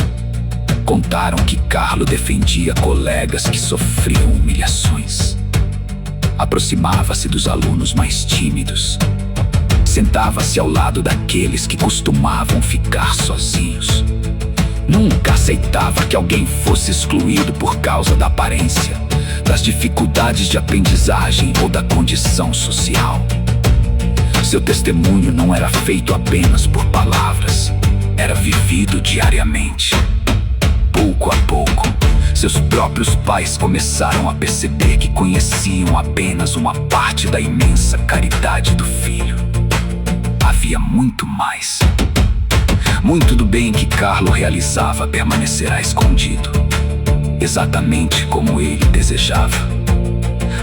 Contaram que Carlo defendia colegas que sofriam humilhações. Aproximava-se dos alunos mais tímidos. Sentava-se ao lado daqueles que costumavam ficar sozinhos. Nunca aceitava que alguém fosse excluído por causa da aparência, das dificuldades de aprendizagem ou da condição social. Seu testemunho não era feito apenas por palavras, era vivido diariamente. Pouco a pouco, seus próprios pais começaram a perceber que conheciam apenas uma parte da imensa caridade do filho. Havia muito mais. Muito do bem que Carlo realizava permanecerá escondido, exatamente como ele desejava.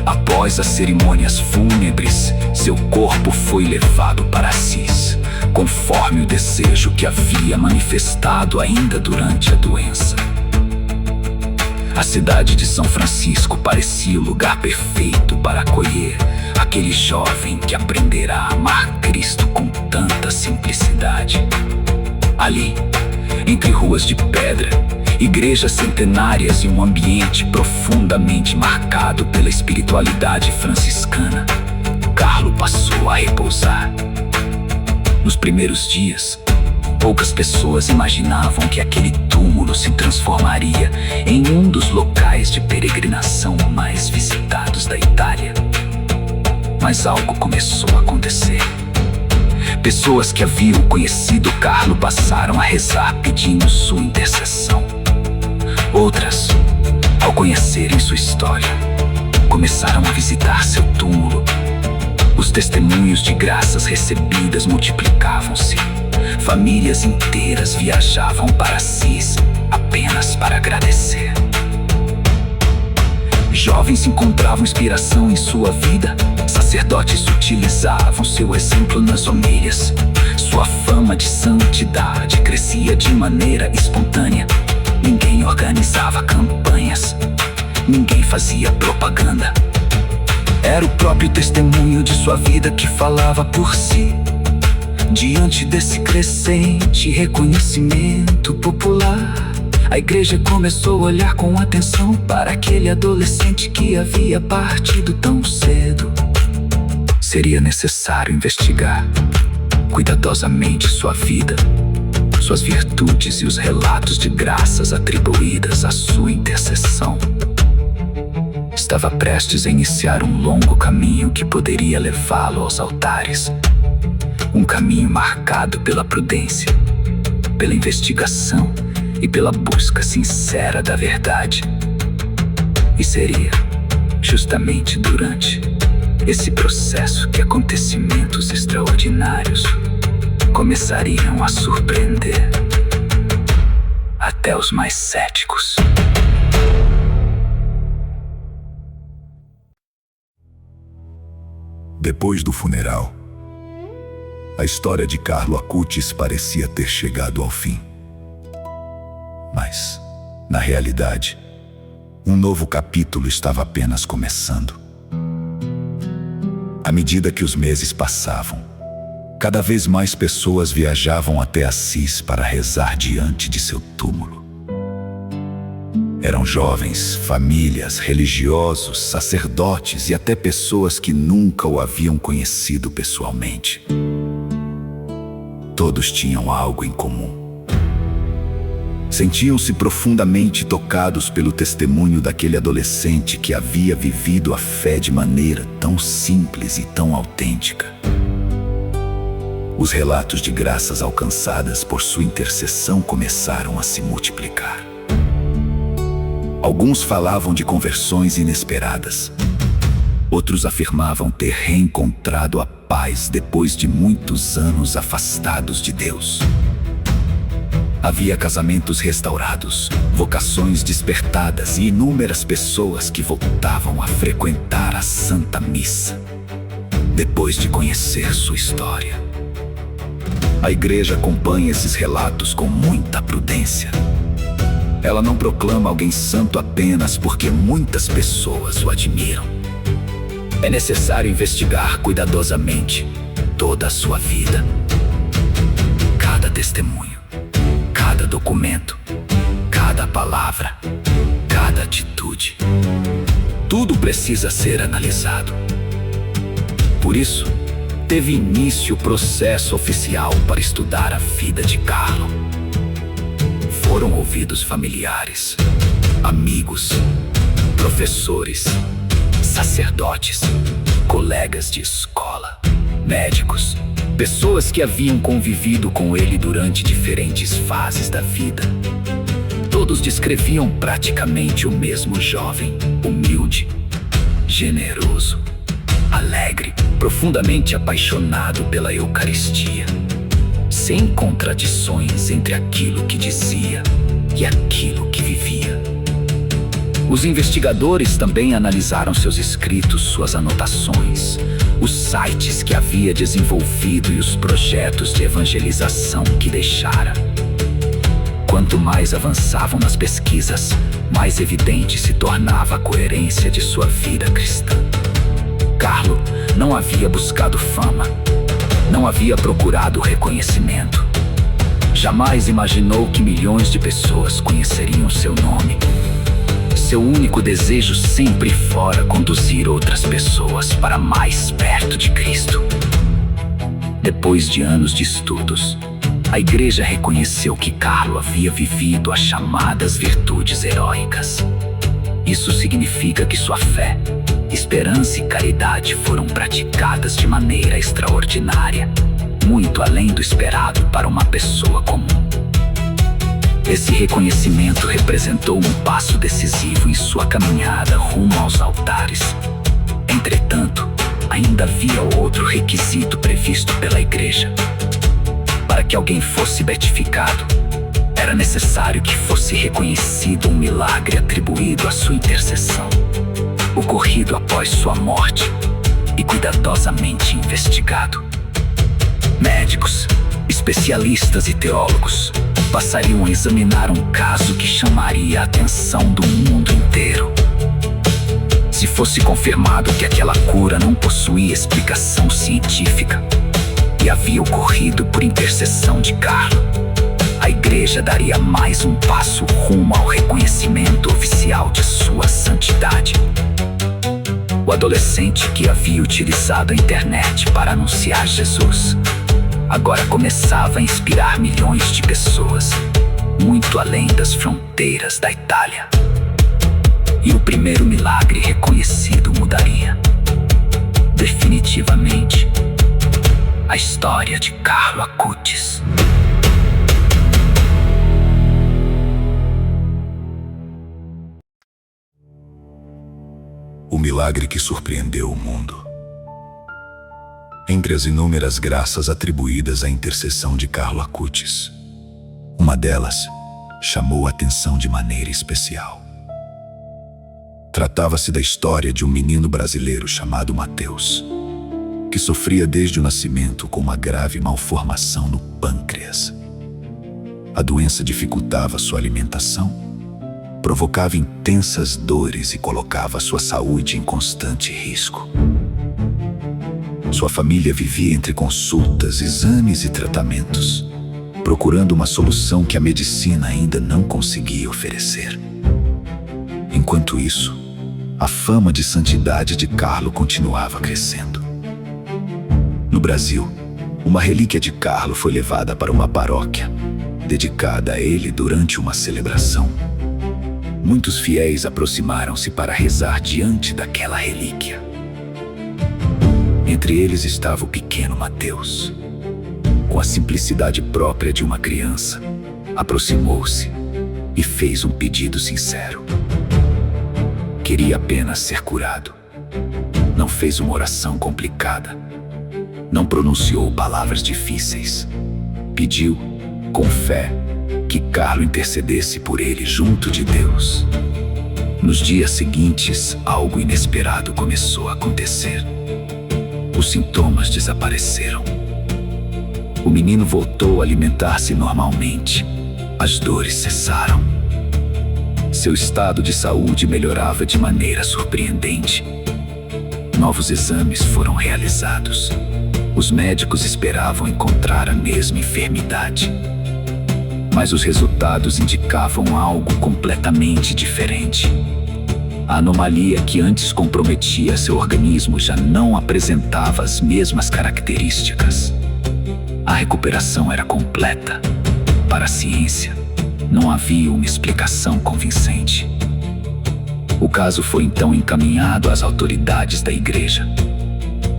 Após as cerimônias fúnebres, seu corpo foi levado para Assis, conforme o desejo que havia manifestado ainda durante a doença. A cidade de São Francisco parecia o lugar perfeito para acolher aquele jovem que aprenderá a amar Cristo com tanta simplicidade. Ali, entre ruas de pedra, igrejas centenárias e um ambiente profundamente marcado pela espiritualidade franciscana, Carlo passou a repousar. Nos primeiros dias, poucas pessoas imaginavam que aquele túmulo se transformaria em um dos locais de peregrinação mais visitados da Itália. Mas algo começou a acontecer. Pessoas que haviam conhecido Carlo passaram a rezar pedindo sua intercessão. Outras, ao conhecerem sua história, começaram a visitar seu túmulo. Os testemunhos de graças recebidas multiplicavam-se. Famílias inteiras viajavam para Assis apenas para agradecer. Jovens encontravam inspiração em sua vida. Sacerdotes utilizavam seu exemplo nas homilhas. Sua fama de santidade crescia de maneira espontânea. Ninguém organizava campanhas, ninguém fazia propaganda. Era o próprio testemunho de sua vida que falava por si. Diante desse crescente reconhecimento popular, a igreja começou a olhar com atenção para aquele adolescente que havia partido tão cedo. Seria necessário investigar cuidadosamente sua vida, suas virtudes e os relatos de graças atribuídas à sua intercessão. Estava prestes a iniciar um longo caminho que poderia levá-lo aos altares. Um caminho marcado pela prudência, pela investigação e pela busca sincera da verdade. E seria justamente durante esse processo que acontecimentos extraordinários começariam a surpreender até os mais céticos. Depois do funeral, a história de Carlo Acutis parecia ter chegado ao fim. Mas, na realidade, um novo capítulo estava apenas começando. À medida que os meses passavam, cada vez mais pessoas viajavam até Assis para rezar diante de seu túmulo. Eram jovens, famílias, religiosos, sacerdotes e até pessoas que nunca o haviam conhecido pessoalmente. Todos tinham algo em comum. Sentiam-se profundamente tocados pelo testemunho daquele adolescente que havia vivido a fé de maneira tão simples e tão autêntica. Os relatos de graças alcançadas por sua intercessão começaram a se multiplicar. Alguns falavam de conversões inesperadas. Outros afirmavam ter reencontrado a paz depois de muitos anos afastados de Deus. Havia casamentos restaurados, vocações despertadas e inúmeras pessoas que voltavam a frequentar a Santa Missa depois de conhecer sua história. A igreja acompanha esses relatos com muita prudência. Ela não proclama alguém santo apenas porque muitas pessoas o admiram. É necessário investigar cuidadosamente toda a sua vida. Cada testemunho, cada documento, cada palavra, cada atitude. Tudo precisa ser analisado. Por isso, teve início o processo oficial para estudar a vida de Carlo. Foram ouvidos familiares, amigos, professores, sacerdotes, colegas de escola, médicos, pessoas que haviam convivido com ele durante diferentes fases da vida. Todos descreviam praticamente o mesmo jovem, humilde, generoso, alegre, profundamente apaixonado pela Eucaristia, sem contradições entre aquilo que dizia e aquilo que vivia. Os investigadores também analisaram seus escritos, suas anotações, os sites que havia desenvolvido e os projetos de evangelização que deixara. Quanto mais avançavam nas pesquisas, mais evidente se tornava a coerência de sua vida cristã. Carlo não havia buscado fama, não havia procurado reconhecimento. Jamais imaginou que milhões de pessoas conheceriam seu nome. Seu único desejo sempre fora conduzir outras pessoas para mais perto de Cristo. Depois de anos de estudos, a igreja reconheceu que Carlo havia vivido as chamadas virtudes heróicas. Isso significa que sua fé, esperança e caridade foram praticadas de maneira extraordinária, muito além do esperado para uma pessoa comum. Esse reconhecimento representou um passo decisivo em sua caminhada rumo aos altares. Entretanto, ainda havia outro requisito previsto pela igreja. Para que alguém fosse beatificado, era necessário que fosse reconhecido um milagre atribuído à sua intercessão, ocorrido após sua morte e cuidadosamente investigado. Médicos, especialistas e teólogos passariam a examinar um caso que chamaria a atenção do mundo inteiro. Se fosse confirmado que aquela cura não possuía explicação científica e havia ocorrido por intercessão de Carlo, a igreja daria mais um passo rumo ao reconhecimento oficial de sua santidade. O adolescente que havia utilizado a internet para anunciar Jesus agora começava a inspirar milhões de pessoas, muito além das fronteiras da Itália. E o primeiro milagre reconhecido mudaria, definitivamente, a história de Carlo Acutis. O milagre que surpreendeu o mundo. Entre as inúmeras graças atribuídas à intercessão de Carlo Acutis, uma delas chamou a atenção de maneira especial. Tratava-se da história de um menino brasileiro chamado Mateus, que sofria desde o nascimento com uma grave malformação no pâncreas. A doença dificultava sua alimentação, provocava intensas dores e colocava sua saúde em constante risco. Sua família vivia entre consultas, exames e tratamentos, procurando uma solução que a medicina ainda não conseguia oferecer. Enquanto isso, a fama de santidade de Carlo continuava crescendo. No Brasil, uma relíquia de Carlo foi levada para uma paróquia, dedicada a ele durante uma celebração. Muitos fiéis aproximaram-se para rezar diante daquela relíquia. Entre eles estava o pequeno Mateus. Com a simplicidade própria de uma criança, aproximou-se e fez um pedido sincero. Queria apenas ser curado. Não fez uma oração complicada. Não pronunciou palavras difíceis. Pediu, com fé, que Carlo intercedesse por ele junto de Deus. Nos dias seguintes, algo inesperado começou a acontecer. Os sintomas desapareceram. O menino voltou a alimentar-se normalmente. As dores cessaram. Seu estado de saúde melhorava de maneira surpreendente. Novos exames foram realizados. Os médicos esperavam encontrar a mesma enfermidade. Mas os resultados indicavam algo completamente diferente. A anomalia que antes comprometia seu organismo já não apresentava as mesmas características. A recuperação era completa. Para a ciência, não havia uma explicação convincente. O caso foi então encaminhado às autoridades da igreja.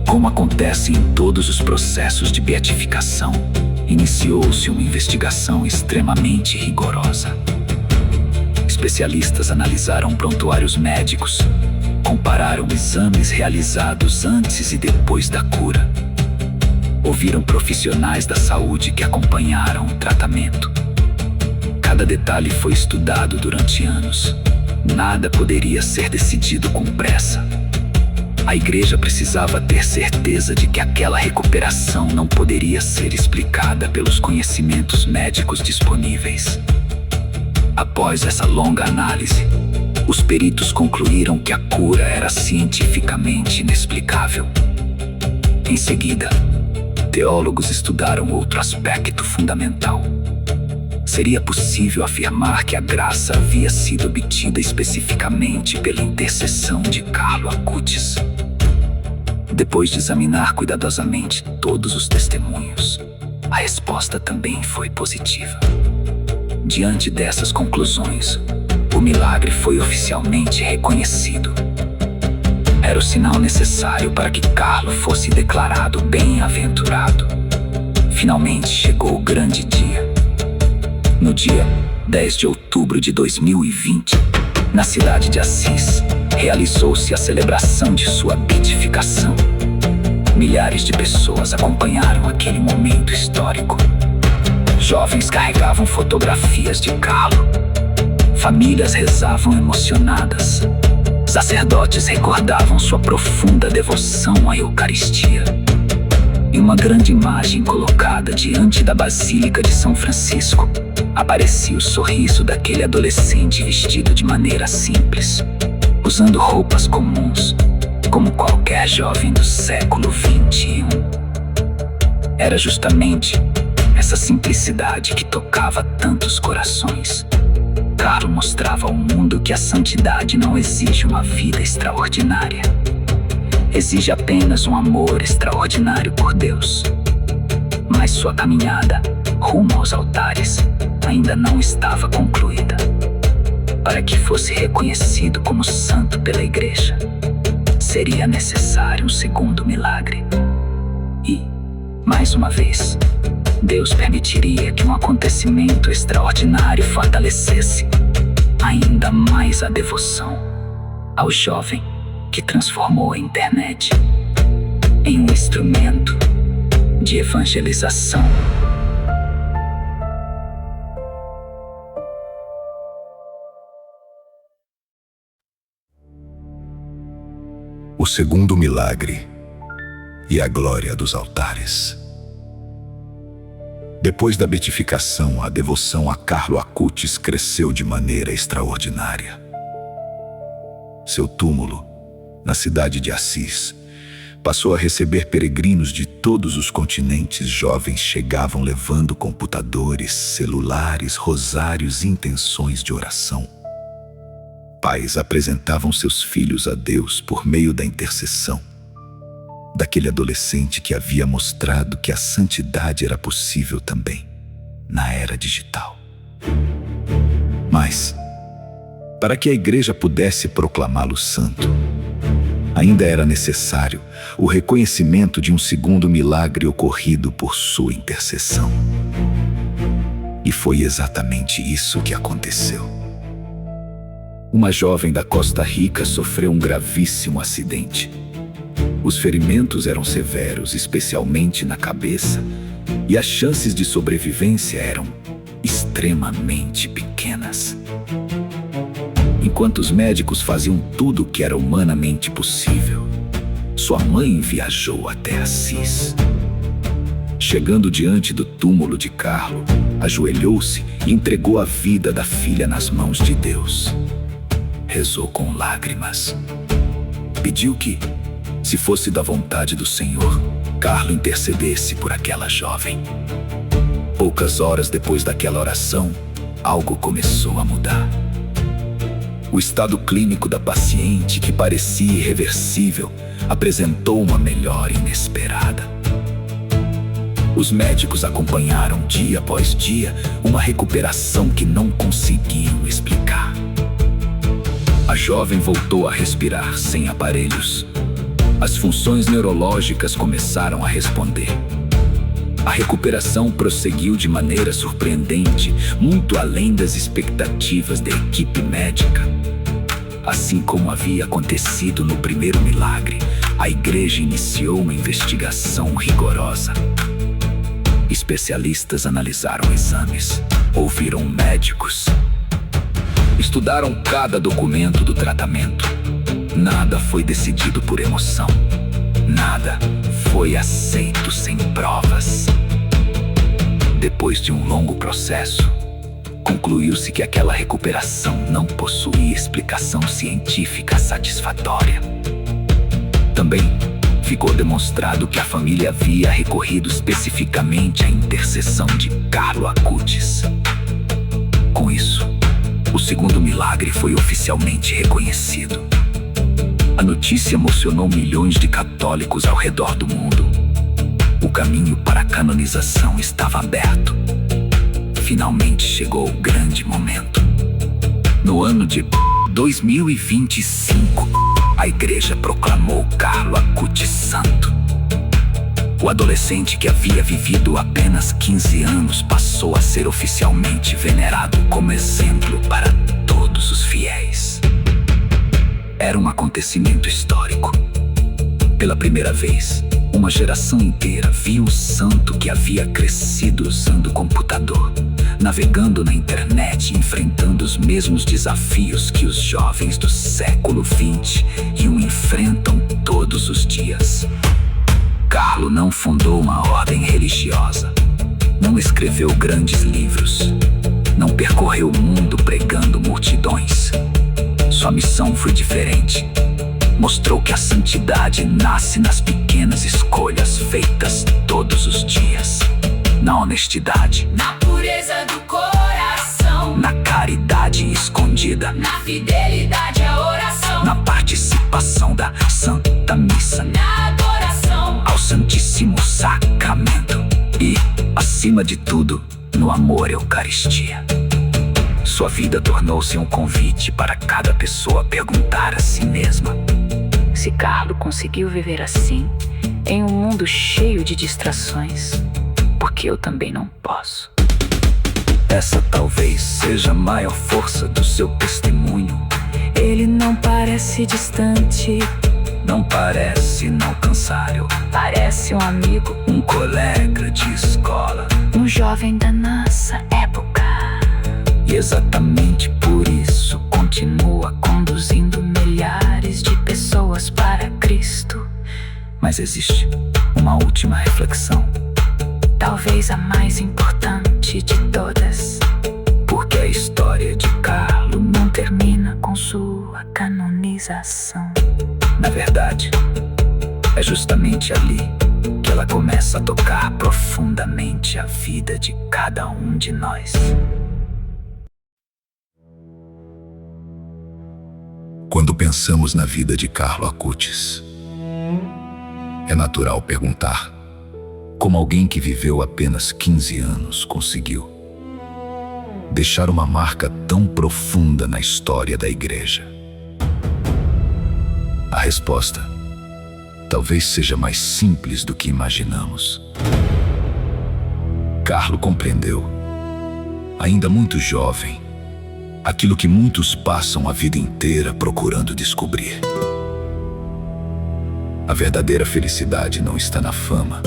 Como acontece em todos os processos de beatificação, iniciou-se uma investigação extremamente rigorosa. Especialistas analisaram prontuários médicos, compararam exames realizados antes e depois da cura. Ouviram profissionais da saúde que acompanharam o tratamento. Cada detalhe foi estudado durante anos. Nada poderia ser decidido com pressa. A igreja precisava ter certeza de que aquela recuperação não poderia ser explicada pelos conhecimentos médicos disponíveis. Após essa longa análise, os peritos concluíram que a cura era cientificamente inexplicável. Em seguida, teólogos estudaram outro aspecto fundamental. Seria possível afirmar que a graça havia sido obtida especificamente pela intercessão de Carlo Acutis. Depois de examinar cuidadosamente todos os testemunhos, a resposta também foi positiva. Diante dessas conclusões, o milagre foi oficialmente reconhecido. Era o sinal necessário para que Carlo fosse declarado bem-aventurado. Finalmente chegou o grande dia. No dia 10 de outubro de 2020, na cidade de Assis, realizou-se a celebração de sua beatificação. Milhares de pessoas acompanharam aquele momento histórico. Jovens carregavam fotografias de Carlo. Famílias rezavam emocionadas. Sacerdotes recordavam sua profunda devoção à Eucaristia. Em uma grande imagem colocada diante da Basílica de São Francisco, aparecia o sorriso daquele adolescente vestido de maneira simples, usando roupas comuns, como qualquer jovem do século XXI. Era justamente essa simplicidade que tocava tantos corações. Carlo mostrava ao mundo que a santidade não exige uma vida extraordinária. Exige apenas um amor extraordinário por Deus. Mas sua caminhada rumo aos altares ainda não estava concluída. Para que fosse reconhecido como santo pela igreja, seria necessário um segundo milagre. E, mais uma vez, Deus permitiria que um acontecimento extraordinário fortalecesse ainda mais a devoção ao jovem que transformou a internet em um instrumento de evangelização. O segundo milagre e a glória dos altares. Depois da beatificação, a devoção a Carlo Acutis cresceu de maneira extraordinária. Seu túmulo, na cidade de Assis, passou a receber peregrinos de todos os continentes. Jovens chegavam levando computadores, celulares, rosários e intenções de oração. Pais apresentavam seus filhos a Deus por meio da intercessão daquele adolescente que havia mostrado que a santidade era possível também na era digital. Mas, para que a igreja pudesse proclamá-lo santo, ainda era necessário o reconhecimento de um segundo milagre ocorrido por sua intercessão. E foi exatamente isso que aconteceu. Uma jovem da Costa Rica sofreu um gravíssimo acidente. Os ferimentos eram severos, especialmente na cabeça, e as chances de sobrevivência eram extremamente pequenas. Enquanto os médicos faziam tudo o que era humanamente possível, sua mãe viajou até Assis. Chegando diante do túmulo de Carlo, ajoelhou-se e entregou a vida da filha nas mãos de Deus. Rezou com lágrimas. Pediu que, se fosse da vontade do Senhor, Carlo intercedesse por aquela jovem. Poucas horas depois daquela oração, algo começou a mudar. O estado clínico da paciente, que parecia irreversível, apresentou uma melhora inesperada. Os médicos acompanharam dia após dia uma recuperação que não conseguiam explicar. A jovem voltou a respirar sem aparelhos. As funções neurológicas começaram a responder. A recuperação prosseguiu de maneira surpreendente, muito além das expectativas da equipe médica. Assim como havia acontecido no primeiro milagre, a igreja iniciou uma investigação rigorosa. Especialistas analisaram exames, ouviram médicos, estudaram cada documento do tratamento. Nada foi decidido por emoção. Nada foi aceito sem provas. Depois de um longo processo, concluiu-se que aquela recuperação não possuía explicação científica satisfatória. Também ficou demonstrado que a família havia recorrido especificamente à intercessão de Carlo Acutis. Com isso, o segundo milagre foi oficialmente reconhecido. A notícia emocionou milhões de católicos ao redor do mundo. O caminho para a canonização estava aberto. Finalmente chegou o grande momento. No ano de 2025, a igreja proclamou Carlo Acutis santo. O adolescente, que havia vivido apenas 15 anos, passou a ser oficialmente venerado como exemplo para todos os fiéis. Era um acontecimento histórico. Pela primeira vez, uma geração inteira viu o santo que havia crescido usando computador, navegando na internet e enfrentando os mesmos desafios que os jovens do século XX enfrentam todos os dias. Carlo não fundou uma ordem religiosa, não escreveu grandes livros, não percorreu o mundo pregando multidões. Sua missão foi diferente. Mostrou que a santidade nasce nas pequenas escolhas feitas todos os dias. Na honestidade, na pureza do coração, na caridade escondida, na fidelidade à oração, na participação da Santa Missa, na adoração ao Santíssimo Sacramento e, acima de tudo, no amor à Eucaristia. Sua vida tornou-se um convite para cada pessoa perguntar a si mesma: Se Carlo conseguiu viver assim, em um mundo cheio de distrações, por que eu também não posso? Essa talvez seja a maior força do seu testemunho. Ele não parece distante, Não parece inalcançável, parece um amigo, um colega de escola. um jovem da nossa época. E exatamente por isso Continua conduzindo milhares de pessoas para Cristo. Mas existe uma última reflexão. Talvez a mais importante de todas. Porque a história de Carlo Não termina com sua canonização. na verdade, é justamente ali que ela começa a tocar profundamente a vida de cada um de nós. Quando pensamos na vida de Carlo Acutis, é natural perguntar como alguém que viveu apenas 15 anos conseguiu deixar uma marca tão profunda na história da igreja. A resposta talvez seja mais simples do que imaginamos. Carlo compreendeu, ainda muito jovem, aquilo que muitos passam a vida inteira procurando descobrir. A verdadeira felicidade não está na fama,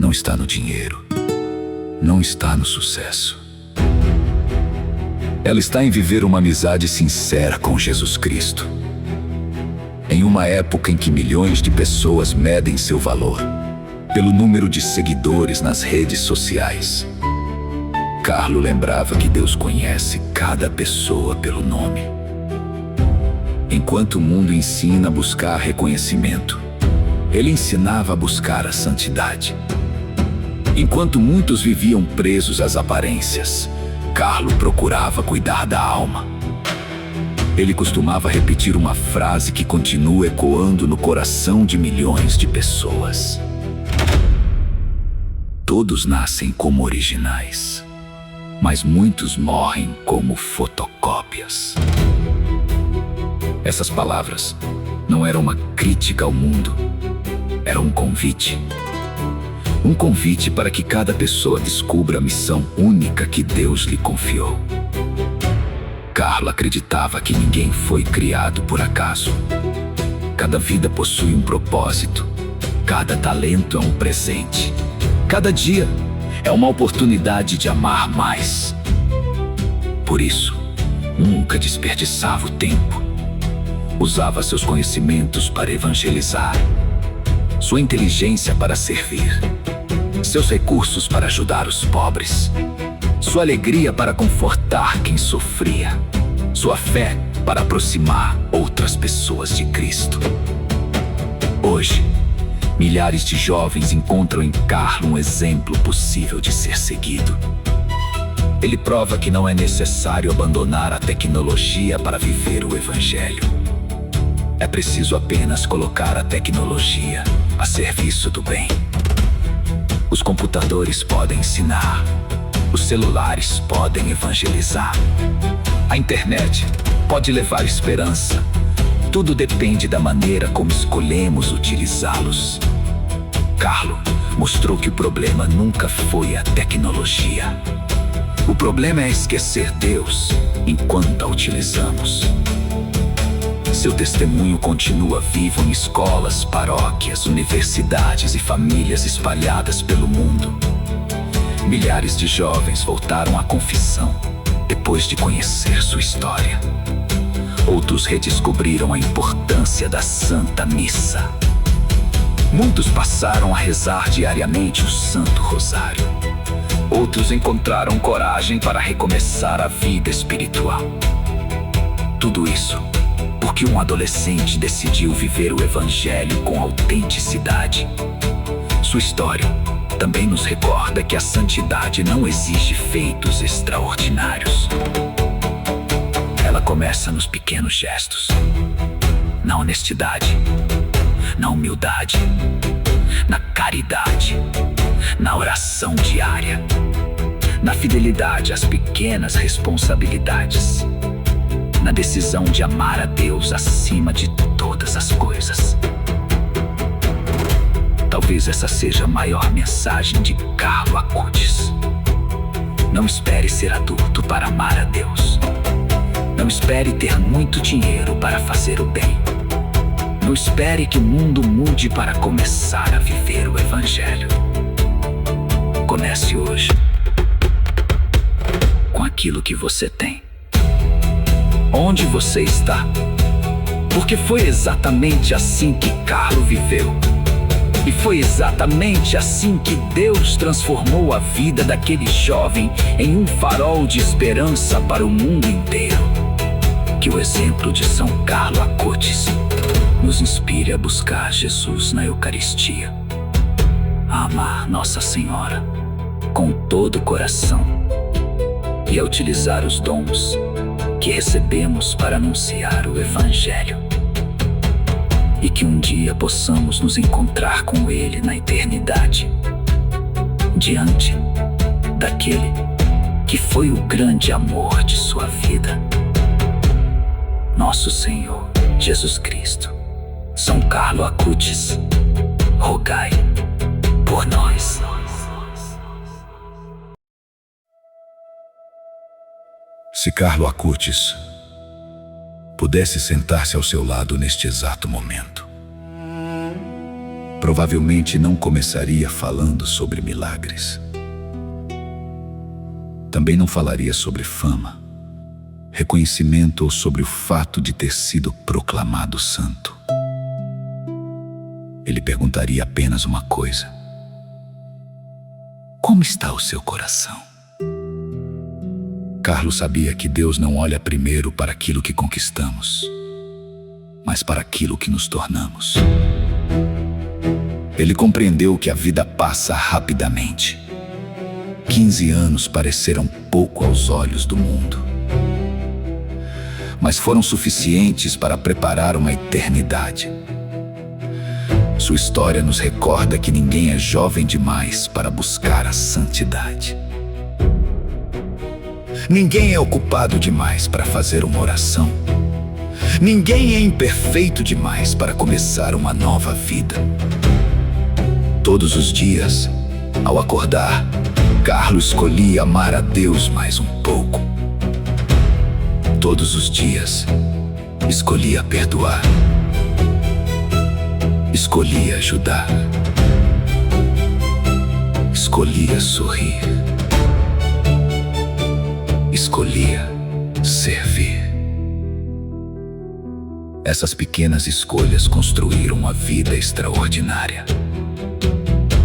não está no dinheiro, não está no sucesso. Ela está em viver uma amizade sincera com Jesus Cristo. Em uma época em que milhões de pessoas medem seu valor pelo número de seguidores nas redes sociais, Carlo lembrava que Deus conhece cada pessoa pelo nome. Enquanto o mundo ensina a buscar reconhecimento, ele ensinava a buscar a santidade. Enquanto muitos viviam presos às aparências, Carlo procurava cuidar da alma. Ele costumava repetir uma frase que continua ecoando no coração de milhões de pessoas: todos nascem como originais, mas muitos morrem como fotocópias. Essas palavras não eram uma crítica ao mundo, era um convite. Um convite para que cada pessoa descubra a missão única que Deus lhe confiou. Carlo acreditava que ninguém foi criado por acaso. Cada vida possui um propósito, cada talento é um presente, cada dia é uma oportunidade de amar mais. Por isso, nunca desperdiçava o tempo. Usava seus conhecimentos para evangelizar, sua inteligência para servir, seus recursos para ajudar os pobres, sua alegria para confortar quem sofria, sua fé para aproximar outras pessoas de Cristo. Hoje, milhares de jovens encontram em Carlo um exemplo possível de ser seguido. Ele prova que não é necessário abandonar a tecnologia para viver o Evangelho. É preciso apenas colocar a tecnologia a serviço do bem. Os computadores podem ensinar, os celulares podem evangelizar, a internet pode levar esperança. Tudo depende da maneira como escolhemos utilizá-los. Carlo mostrou que o problema nunca foi a tecnologia. O problema é esquecer Deus enquanto a utilizamos. Seu testemunho continua vivo em escolas, paróquias, universidades e famílias espalhadas pelo mundo. Milhares de jovens voltaram à confissão depois de conhecer sua história. Outros redescobriram a importância da Santa Missa. Muitos passaram a rezar diariamente o Santo Rosário. Outros encontraram coragem para recomeçar a vida espiritual. Tudo isso porque um adolescente decidiu viver o Evangelho com autenticidade. Sua história também nos recorda que a santidade não exige feitos extraordinários. Ela começa nos pequenos gestos, na honestidade, na humildade, na caridade, na oração diária, na fidelidade às pequenas responsabilidades, na decisão de amar a Deus acima de todas as coisas. Talvez essa seja a maior mensagem de Carlo Acutis. Não espere ser adulto para amar a Deus. Não espere ter muito dinheiro para fazer o bem. Não espere que o mundo mude para começar a viver o Evangelho. Comece hoje com aquilo que você tem. Onde você está? Porque foi exatamente assim que Carlo viveu. E foi exatamente assim que Deus transformou a vida daquele jovem em um farol de esperança para o mundo inteiro. Que o exemplo de São Carlo Acutis nos inspire a buscar Jesus na Eucaristia, a amar Nossa Senhora com todo o coração e a utilizar os dons que recebemos para anunciar o Evangelho. E que um dia possamos nos encontrar com Ele na eternidade, diante daquele que foi o grande amor de sua vida, nosso Senhor Jesus Cristo. São Carlo Acutis, rogai por nós. Se Carlo Acutis pudesse sentar-se ao seu lado neste exato momento, provavelmente não começaria falando sobre milagres. Também não falaria sobre fama, reconhecimento ou sobre o fato de ter sido proclamado santo. Ele perguntaria apenas uma coisa: como está o seu coração? Carlo sabia que Deus não olha primeiro para aquilo que conquistamos, mas para aquilo que nos tornamos. Ele compreendeu que a vida passa rapidamente 15 anos pareceram pouco aos olhos do mundo, mas foram suficientes para preparar uma eternidade. Sua história nos recorda que ninguém é jovem demais para buscar a santidade. Ninguém é ocupado demais para fazer uma oração. Ninguém é imperfeito demais para começar uma nova vida. Todos os dias, ao acordar, Carlo escolhia amar a Deus mais um pouco. Todos os dias, escolhia perdoar. Escolhia ajudar. Escolhia sorrir. Escolhia servir. Essas pequenas escolhas construíram uma vida extraordinária.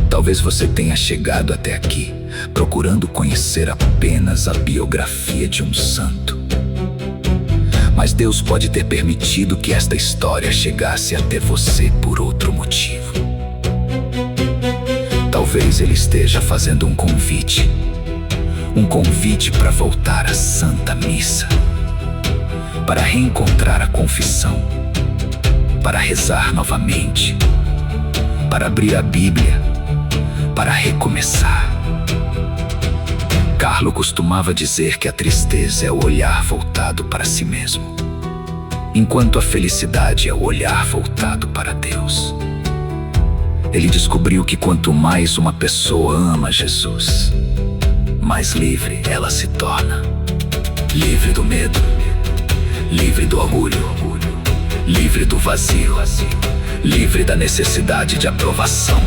Talvez você tenha chegado até aqui procurando conhecer apenas a biografia de um santo. Mas Deus pode ter permitido que esta história chegasse até você por outro motivo. Talvez Ele esteja fazendo um convite para voltar à Santa Missa, para reencontrar a confissão, para rezar novamente, para abrir a Bíblia, para recomeçar. Carlo costumava dizer que a tristeza é o olhar voltado para si mesmo, enquanto a felicidade é o olhar voltado para Deus. Ele descobriu que quanto mais uma pessoa ama Jesus, mais livre ela se torna. Livre do medo, livre do orgulho, livre do vazio, livre da necessidade de aprovação.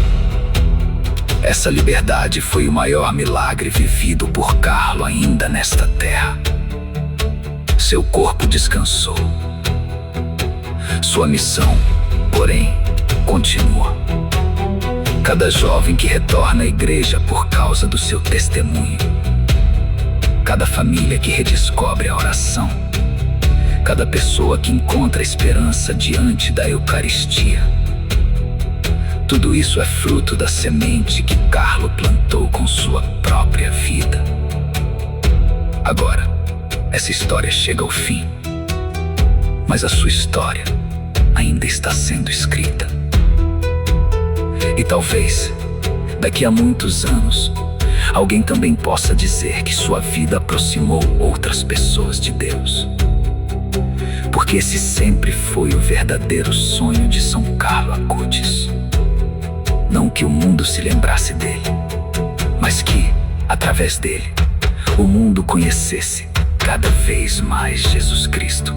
Essa liberdade foi o maior milagre vivido por Carlo ainda nesta terra. Seu corpo descansou. Sua missão, porém, continua. Cada jovem que retorna à igreja por causa do seu testemunho, cada família que redescobre a oração, cada pessoa que encontra esperança diante da Eucaristia. Tudo isso é fruto da semente que Carlo plantou com sua própria vida. Agora, essa história chega ao fim, mas a sua história ainda está sendo escrita. E talvez, daqui a muitos anos, alguém também possa dizer que sua vida aproximou outras pessoas de Deus. Porque esse sempre foi o verdadeiro sonho de São Carlo Acutis. Não que o mundo se lembrasse dele, mas que, através dele, o mundo conhecesse cada vez mais Jesus Cristo.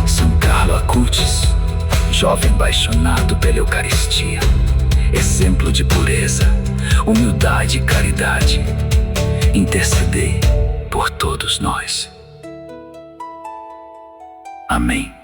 São Carlo Acutis, jovem apaixonado pela Eucaristia, exemplo de pureza, humildade e caridade, intercedei por todos nós. Amém.